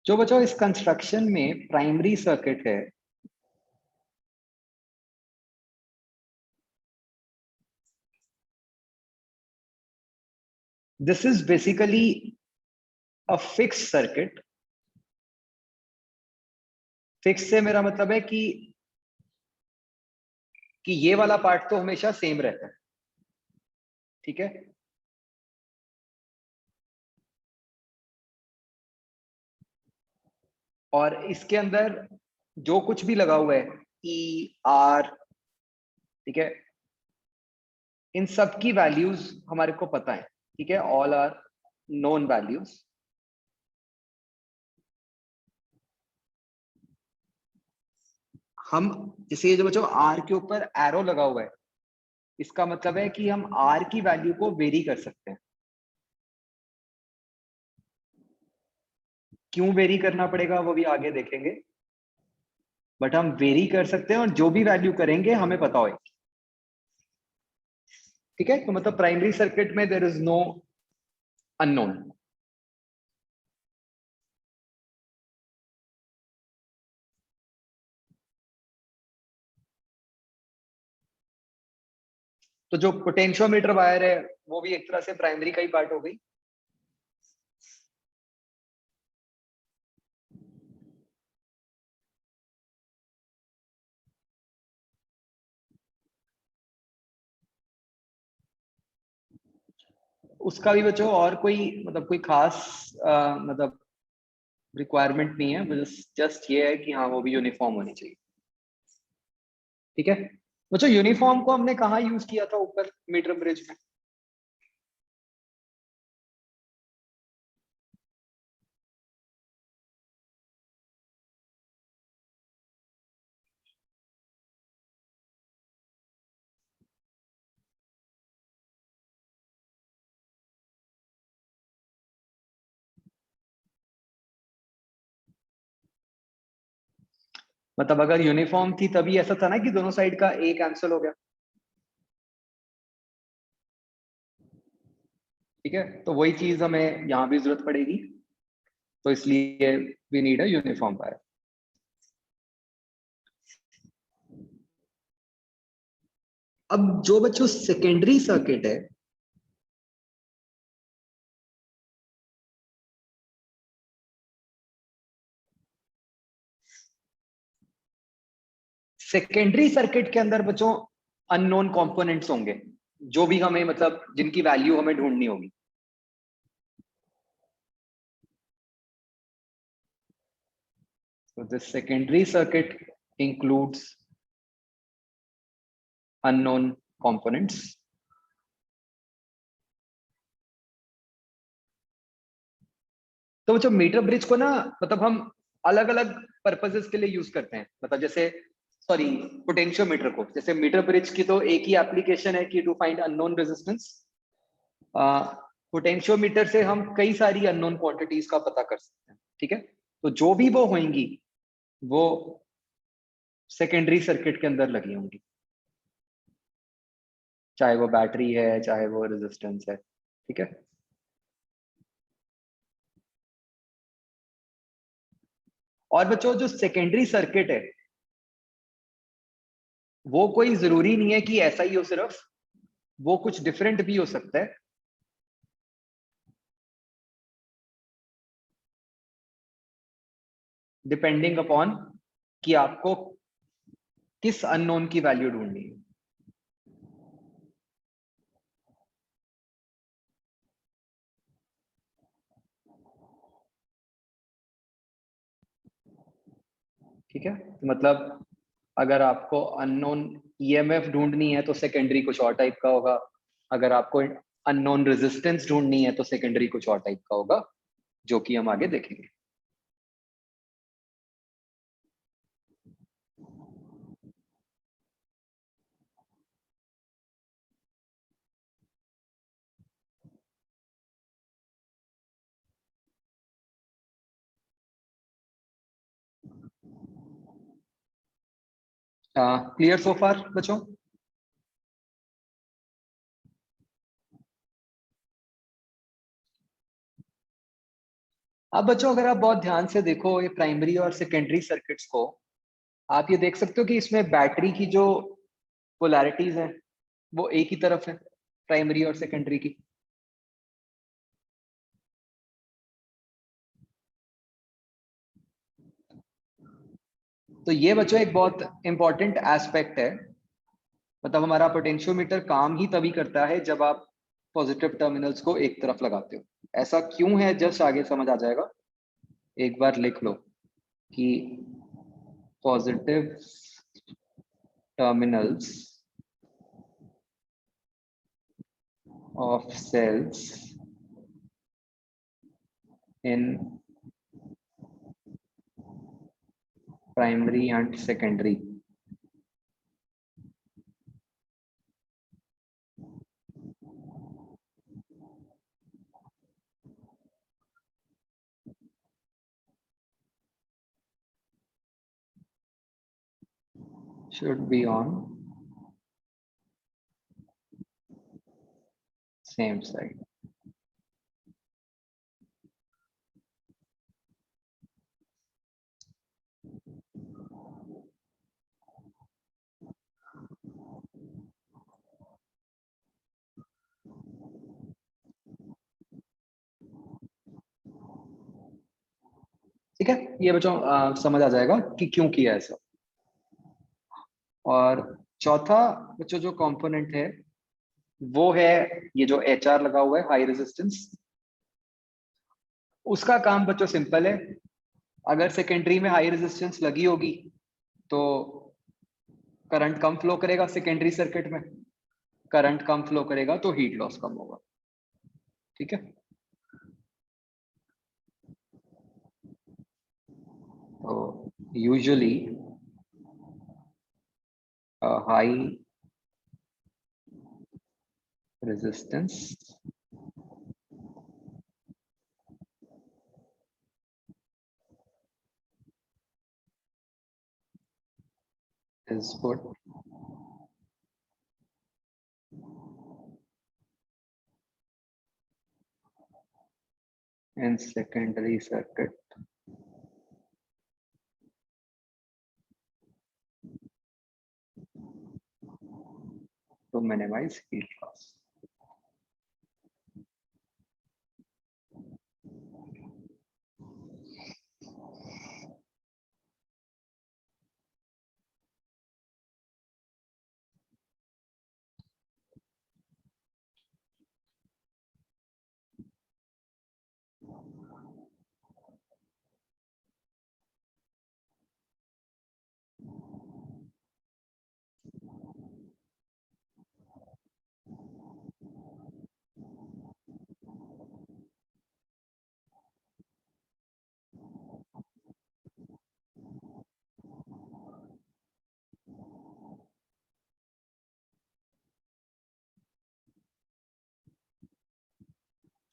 जो बच्चों इस कंस्ट्रक्शन में प्राइमरी सर्किट है, this is basically a fix circuit. Fix से मेरा मतलब है कि ये वाला पार्ट तो हमेशा सेम रहता है, ठीक है। और इसके अंदर जो कुछ भी लगा हुआ है, ई आर, ठीक है, इन सब की वैल्यूज हमारे को पता है, ठीक है, ऑल आर नोन वैल्यूज। हम जैसे ये जो बच्चों आर के ऊपर एरो लगा हुआ है, इसका मतलब है कि हम आर की वैल्यू को वेरी कर सकते हैं। क्यों वेरी करना पड़ेगा वो भी आगे देखेंगे, बट हम वेरी कर सकते हैं और जो भी वैल्यू करेंगे हमें पता होगी, ठीक है। तो मतलब प्राइमरी सर्किट में देयर इज नो अननोन। तो जो पोटेंशियोमीटर वायर है वो भी एक तरह से प्राइमरी का ही पार्ट हो गई। उसका भी बच्चों और कोई मतलब कोई खास मतलब रिक्वायरमेंट नहीं है, बस जस्ट ये है कि हाँ वो भी यूनिफॉर्म होनी चाहिए, ठीक है। बच्चों यूनिफॉर्म को हमने कहाँ यूज किया था ऊपर मीटर ब्रिज में? मतलब अगर यूनिफॉर्म थी तभी ऐसा था ना कि दोनों साइड का ए कैंसिल हो गया, ठीक है। तो वही चीज हमें यहाँ भी जरूरत पड़ेगी, तो इसलिए we need a uniform wire. अब जो बच्चों सेकेंडरी सर्किट है, सेकेंडरी सर्किट के अंदर बच्चों अननोन कंपोनेंट्स होंगे, जो भी हमें मतलब जिनकी वैल्यू हमें ढूंढनी होगी। So the secondary circuit includes unknown components. तो जो मीटर ब्रिज को ना मतलब हम अलग अलग पर्पसेस के लिए यूज करते हैं, मतलब जैसे सॉरी पोटेंशियोमीटर को, जैसे मीटर ब्रिज की तो एक ही एप्लीकेशन है कि to find unknown resistance. Potentiometer से हम कई सारी अननोन क्वांटिटीज का पता कर सकते हैं, ठीक है। तो जो भी वो होंगी वो सेकेंडरी सर्किट के अंदर लगी होंगी, चाहे वो बैटरी है चाहे वो रेजिस्टेंस है, ठीक है। और बच्चों जो सेकेंडरी सर्किट है वो कोई जरूरी नहीं है कि ऐसा ही हो सिर्फ, वो कुछ डिफरेंट भी हो सकता है। डिपेंडिंग अपॉन कि आपको किस अननोन की वैल्यू ढूंढनी है, ठीक है। तो मतलब अगर आपको अननोन ईएमएफ ढूंढनी है तो सेकेंडरी कुछ और टाइप का होगा, अगर आपको अननोन रेजिस्टेंस ढूंढनी है तो सेकेंडरी कुछ और टाइप का होगा, जो कि हम आगे देखेंगे। क्लियर सो फार बच्चों? अब बच्चों अगर आप बहुत ध्यान से देखो ये प्राइमरी और सेकेंडरी सर्किट्स को, आप ये देख सकते हो कि इसमें बैटरी की जो पोलैरिटीज है वो एक ही तरफ है, प्राइमरी और सेकेंडरी की। तो ये बच्चों एक बहुत इंपॉर्टेंट एस्पेक्ट है। मतलब हमारा पोटेंशियोमीटर काम ही तभी करता है जब आप पॉजिटिव टर्मिनल्स को एक तरफ लगाते हो। ऐसा क्यों है जस्ट आगे समझ आ जाएगा। एक बार लिख लो कि positive terminals of cells in primary and secondary should be on same side। ठीक है, ये बच्चों समझ आ जाएगा कि क्यों किया ऐसा। और चौथा बच्चों जो कंपोनेंट है वो है ये जो एच आर लगा हुआ है, हाई रेजिस्टेंस। उसका काम बच्चों सिंपल है। अगर सेकेंडरी में हाई रेजिस्टेंस लगी होगी तो करंट कम फ्लो करेगा, सेकेंडरी सर्किट में करंट कम फ्लो करेगा तो हीट लॉस कम होगा। ठीक है, तो usually high resistance is put in secondary circuit to minimize heat loss।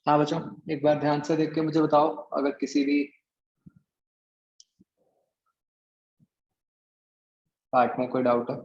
हाँ बच्चों, एक बार ध्यान से देख के मुझे बताओ अगर किसी भी पार्ट में कोई डाउट है।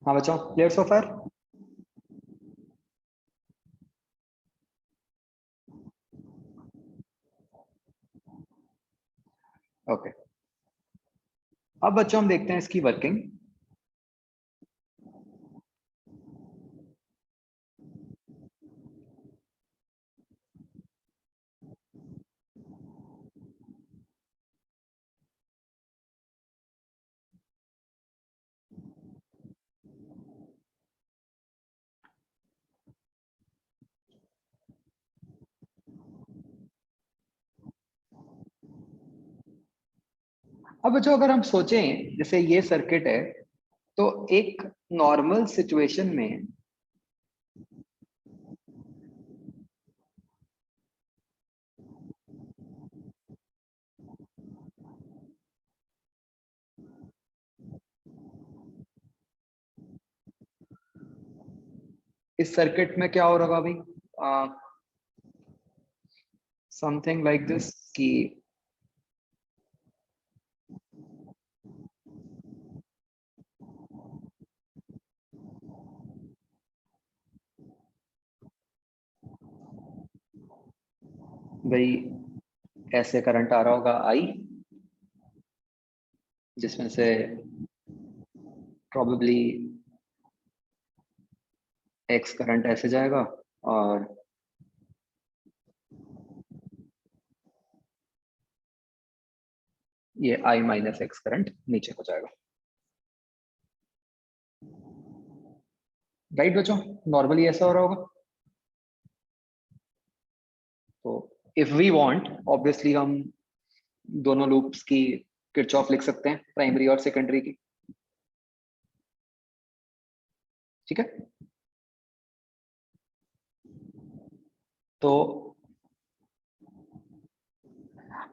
हाँ बच्चों, क्लियर सो फार? ओके, अब बच्चों हम देखते हैं इसकी वर्किंग। अब बच्चों अगर हम सोचें जैसे ये सर्किट है, तो एक नॉर्मल सिचुएशन में इस सर्किट में क्या हो रहा होगा भाई, समथिंग लाइक दिस कि भाई ऐसे करंट आ रहा होगा आई, जिसमें से प्रोबेबली एक्स करंट ऐसे जाएगा और ये आई माइनस एक्स करंट नीचे को जाएगा। राइट बच्चों, नॉर्मली ऐसा हो रहा होगा। तो इफ वी वांट, ऑब्वियसली हम दोनों लूप्स की किरचॉफ लिख सकते हैं, प्राइमरी और सेकेंडरी की। ठीक है, तो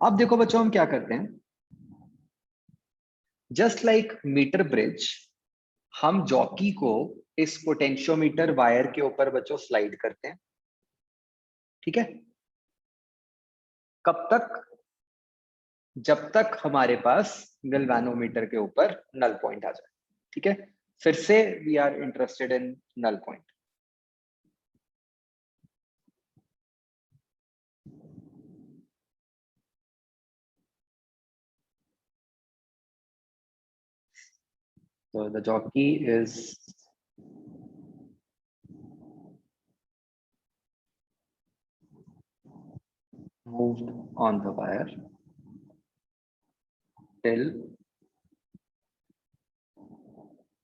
अब देखो बच्चों हम क्या करते हैं, जस्ट लाइक मीटर ब्रिज, हम जॉकी को इस पोटेंशियोमीटर वायर के ऊपर बच्चों स्लाइड करते हैं। ठीक है, कब तक? जब तक हमारे पास गैल्वेनोमीटर के ऊपर नल पॉइंट आ जाए। ठीक है, फिर से we are interested in null point. So the jockey is moved on the wire till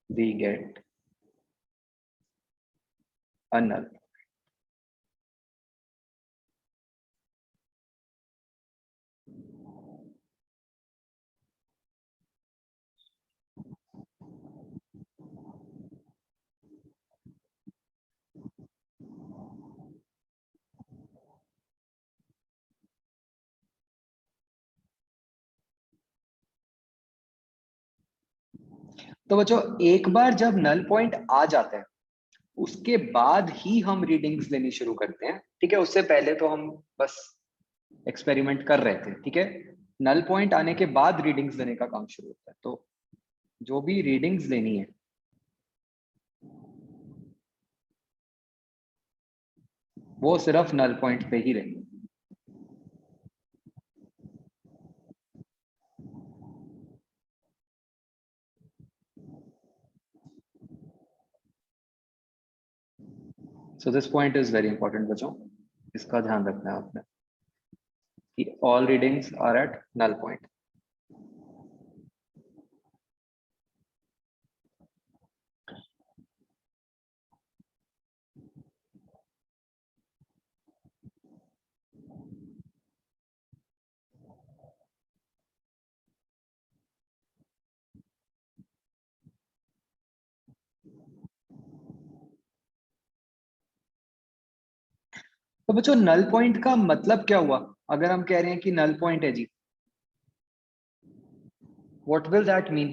we get a null. तो बच्चों एक बार जब नल पॉइंट आ जाते हैं, उसके बाद ही हम रीडिंग्स लेनी शुरू करते हैं। ठीक है, उससे पहले तो हम बस एक्सपेरिमेंट कर रहे थे। ठीक है, नल पॉइंट आने के बाद रीडिंग्स लेने का काम शुरू होता है। तो जो भी रीडिंग्स लेनी है वो सिर्फ नल पॉइंट पे ही रहेंगे। So this point is very important बच्चों, इसका ध्यान रखना है आपने कि all readings are at null point. तो बच्चों नल पॉइंट का मतलब क्या हुआ? अगर हम कह रहे हैं कि नल पॉइंट है जी, what will that mean?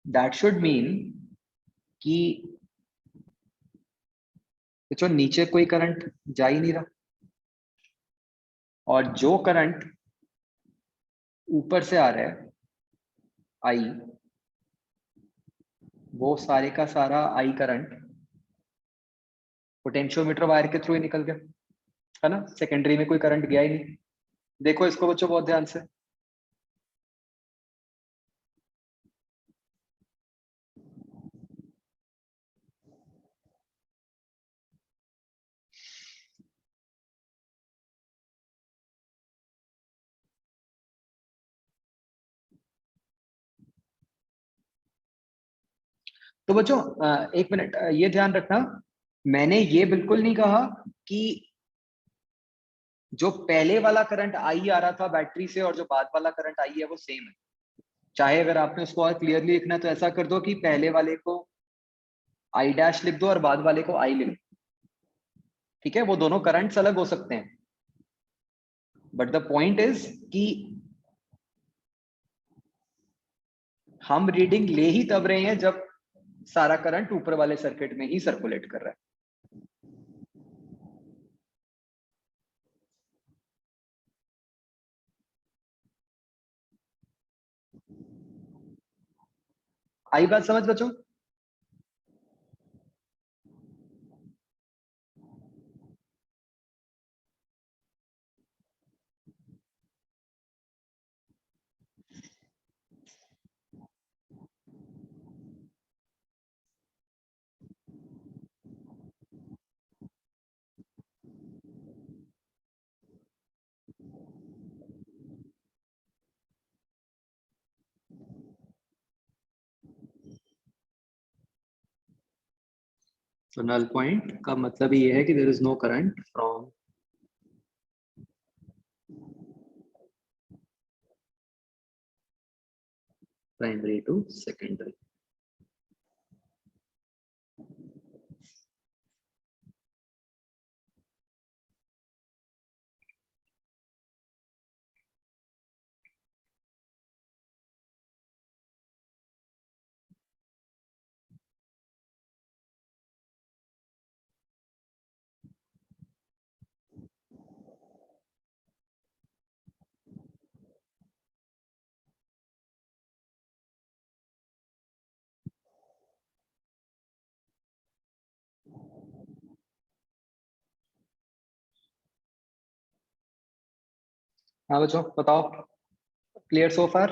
That should mean कि बच्चों नीचे कोई करंट जा ही नहीं रहा, और जो करंट ऊपर से आ रहा है आई, वो सारे का सारा आई करंट पोटेंशियोमीटर वायर के थ्रू ही निकल गया, है ना। सेकेंडरी में कोई करंट गया ही नहीं। देखो इसको बच्चों बहुत ध्यान से। तो बच्चों एक मिनट ये ध्यान रखना, मैंने ये बिल्कुल नहीं कहा कि जो पहले वाला करंट आई आ रहा था बैटरी से और जो बाद वाला करंट आई है वो सेम है। चाहे अगर आपने उसको और क्लियरली लिखना है तो ऐसा कर दो कि पहले वाले को आई डैश लिख दो और बाद वाले को आई लिख दो। ठीक है, वो दोनों करंट्स अलग हो सकते हैं, बट द पॉइंट इज कि हम रीडिंग ले ही तब रहे हैं जब सारा करंट ऊपर वाले सर्किट में ही सर्कुलेट कर रहा है। आई बात समझ बच्चों? तो नल पॉइंट का मतलब ये है कि there is no current from primary to secondary. हाँ बच्चों बताओ, क्लियर सो फार?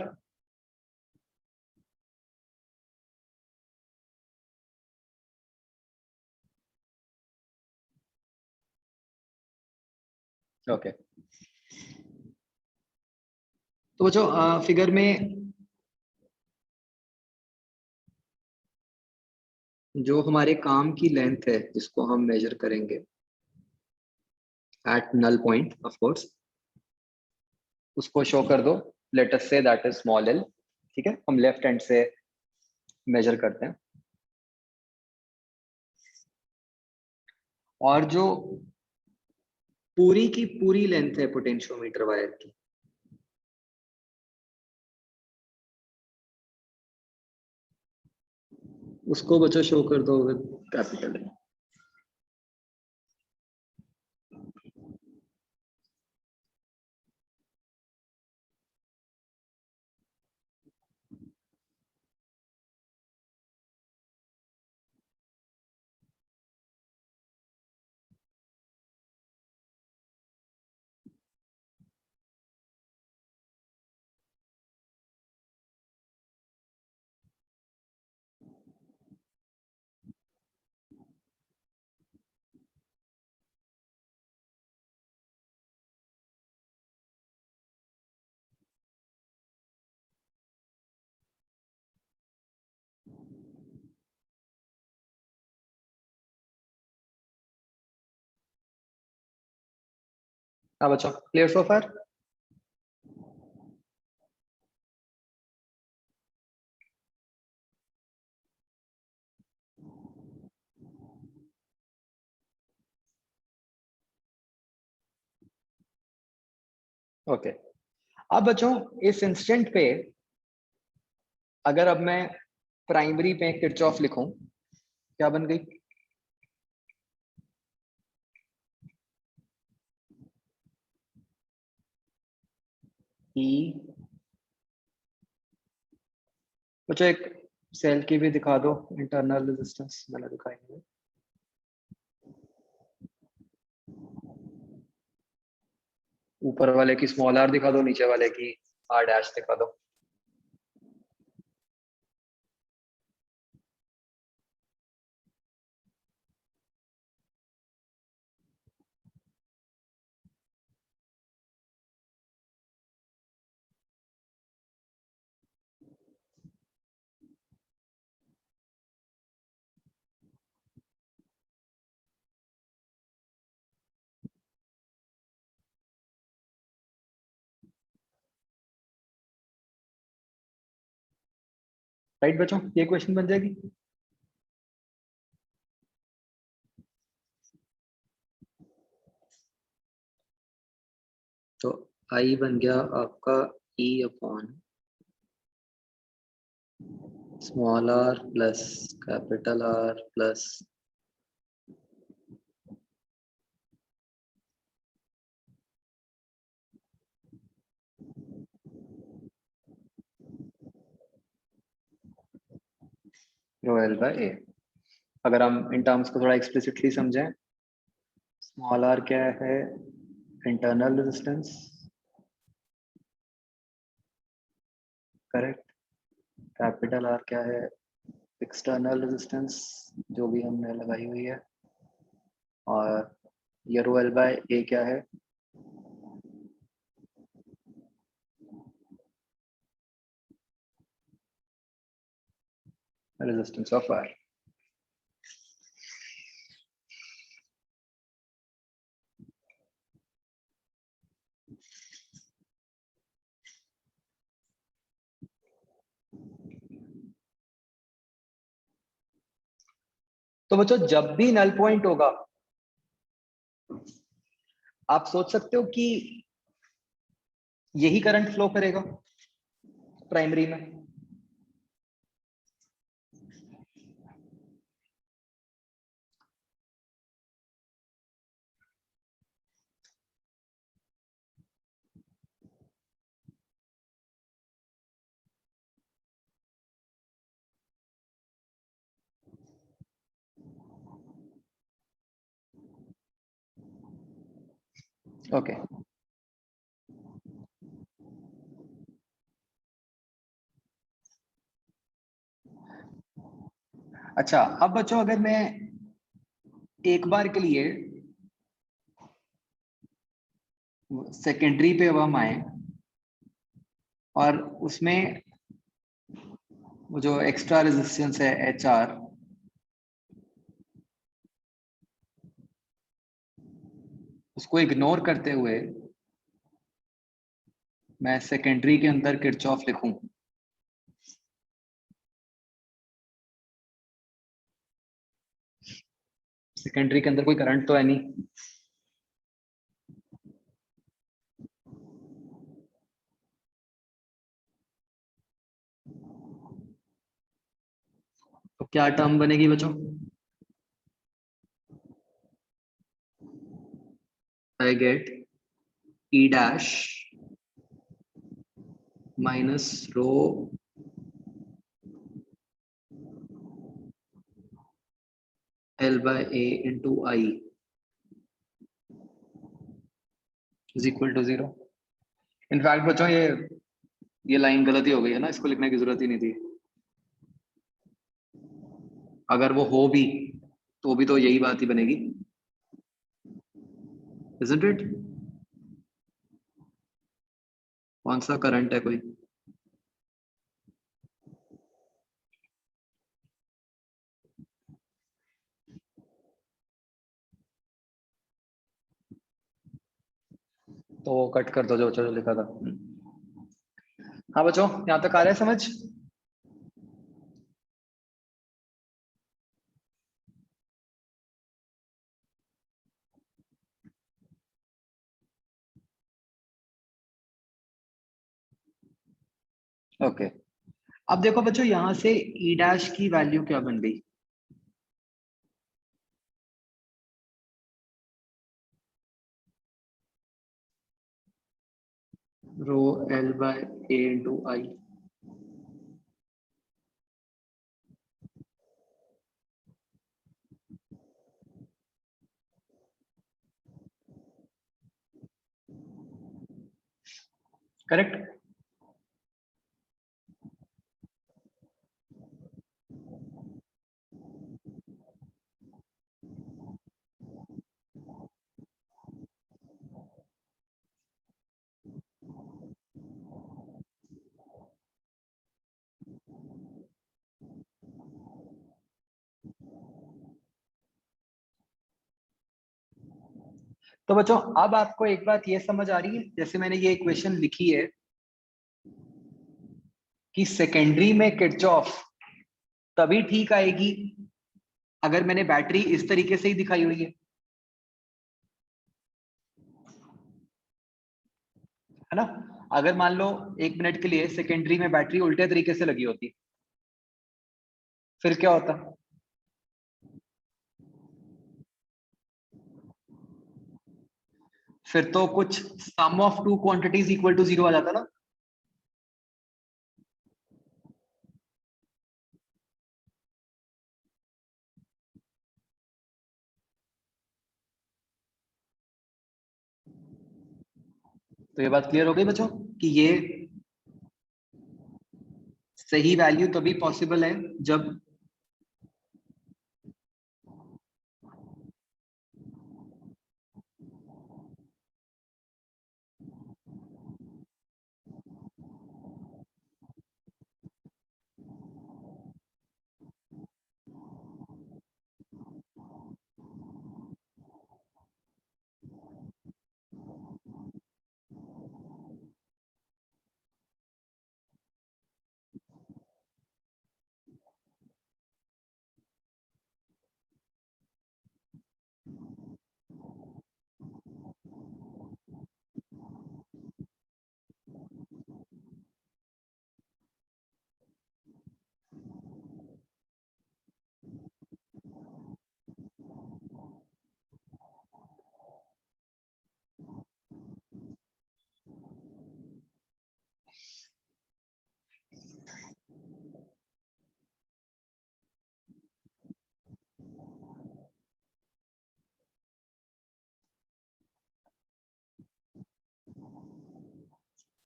ओके, तो बच्चों फिगर में जो हमारे काम की लेंथ है जिसको हम मेजर करेंगे at null point of course, उसको शो कर दो। Let us say that is small L. ठीक है, हम लेफ्ट हैंड से मेजर करते हैं। और जो पूरी की पूरी लेंथ है पोटेंशियोमीटर वायर की, उसको बच्चों शो कर दो विद कैपिटल एल। हाँ बच्चों, क्लियर सो फार? ओके, अब बच्चों इस इंस्टेंट पे अगर अब मैं प्राइमरी पे किरचॉफ लिखूं, क्या बन गई? ई। बच्चों एक सेल की भी दिखा दो इंटरनल रेजिस्टेंस, मैंने दिखाई नहीं। ऊपर वाले की स्मॉल आर दिखा दो, नीचे वाले की आर डैश दिखा दो। राइट बच्चों, ये क्वेश्चन बन जाएगी। तो आई बन गया आपका E upon small r plus capital R plus rho L by A. अगर हम इन टर्म्स को थोड़ा एक्सप्लिसिटली समझें, स्मॉल r क्या है, internal resistance, correct. Capital R क्या है, एक्सटर्नल रेजिस्टेंस जो भी हमने लगाई हुई है। और ये रो एल बाय ए क्या है, रेजिस्टेंस ऑफ R। तो बच्चों जब भी नल पॉइंट होगा, आप सोच सकते हो कि यही करंट फ्लो करेगा प्राइमरी में। ओके अच्छा, अब बच्चों अगर मैं एक बार के लिए सेकेंडरी पे अब हम आए और उसमें वो जो एक्स्ट्रा रेजिस्टेंस है HR, उसको इग्नोर करते हुए मैं सेकेंडरी के अंदर किरचॉफ लिखूं, सेकेंडरी के अंदर कोई करंट तो है नहीं, तो क्या टर्म बनेगी बच्चों? I get E dash minus rho L by A into I is equal to 0। In fact बच्चों ये लाइन गलती हो गई है ना, इसको लिखने की जरूरत ही नहीं थी। अगर वो हो भी तो भी तो यही बात ही बनेगी, isn't it? कौन सा करंट है कोई? तो कट कर दो जो जो लिखा था। हाँ बच्चों, यहाँ तक आ रहा है समझ? ओके अब देखो बच्चों, यहाँ से E डैश की वैल्यू क्या बन गई? रो L by A into I। Correct. तो बच्चों अब आपको एक बात ये समझ आ रही है, जैसे मैंने ये इक्वेशन लिखी है कि सेकेंडरी में किरचॉफ तभी ठीक आएगी अगर मैंने बैटरी इस तरीके से ही दिखाई हुई है ना। अगर मान लो 1 मिनट के लिए सेकेंडरी में बैटरी उल्टे तरीके से लगी होती, फिर क्या होता? फिर तो कुछ sum of two quantities equal to zero आ जाता ना। तो ये बात क्लियर हो गई बच्चों कि ये सही वैल्यू तभी पॉसिबल है जब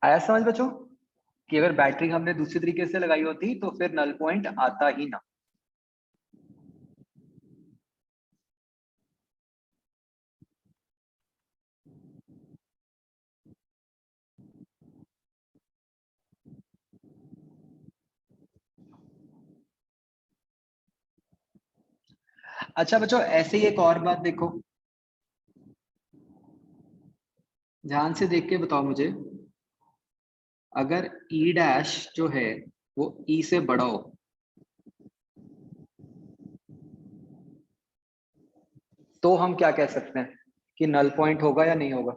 आया समझ बच्चों कि अगर बैटरी हमने दूसरी तरीके से लगाई होती तो फिर नल पॉइंट आता ही ना। अच्छा बच्चों ऐसे ही एक और बात देखो, ध्यान से देख के बताओ मुझे। अगर ई डैश जो है वो ई से बड़ा हो तो हम क्या कह सकते हैं कि नल पॉइंट होगा या नहीं होगा?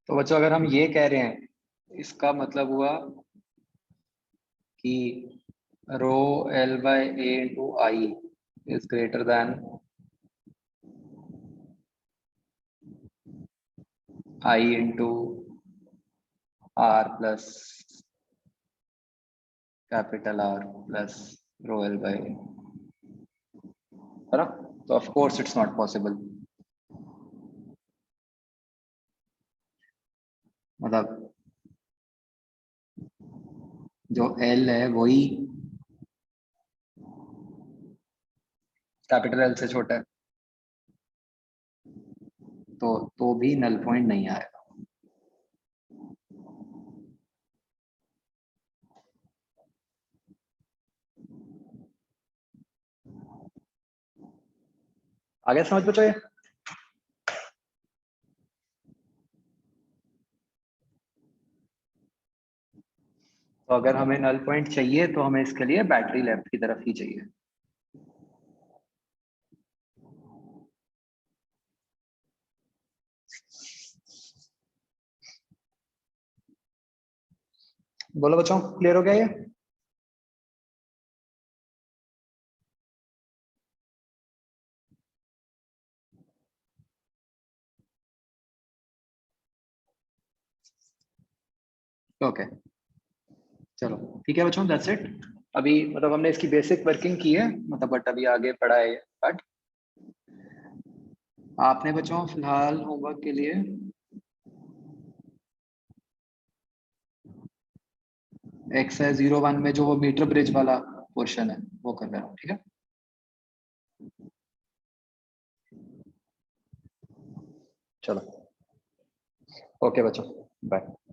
तो बच्चों अगर हम ये कह रहे हैं इसका मतलब हुआ कि rho L by A into I is greater than I into R plus capital R plus rho L by A, है ना। तो of course it's not possible. मतलब जो एल है वही कैपिटल एल से छोटा है, तो भी नल पॉइंट नहीं आएगा। आगे समझ बच्चों ये? अगर हमें नल पॉइंट चाहिए तो हमें इसके लिए बैटरी लेफ्ट की तरफ ही चाहिए। बोलो बच्चों, क्लियर हो गया ये? ओके, चलो ठीक है बच्चों, दैट्स इट। अभी मतलब हमने इसकी बेसिक वर्किंग की है, मतलब बट अभी आगे पढ़ा है बट आपने बच्चों फिलहाल होमवर्क के लिए एक्सरसाइज 01 में जो वो मीटर ब्रिज वाला पोर्शन है वो कर लेना, ठीक है? चलो, ओके बच्चों, बाय।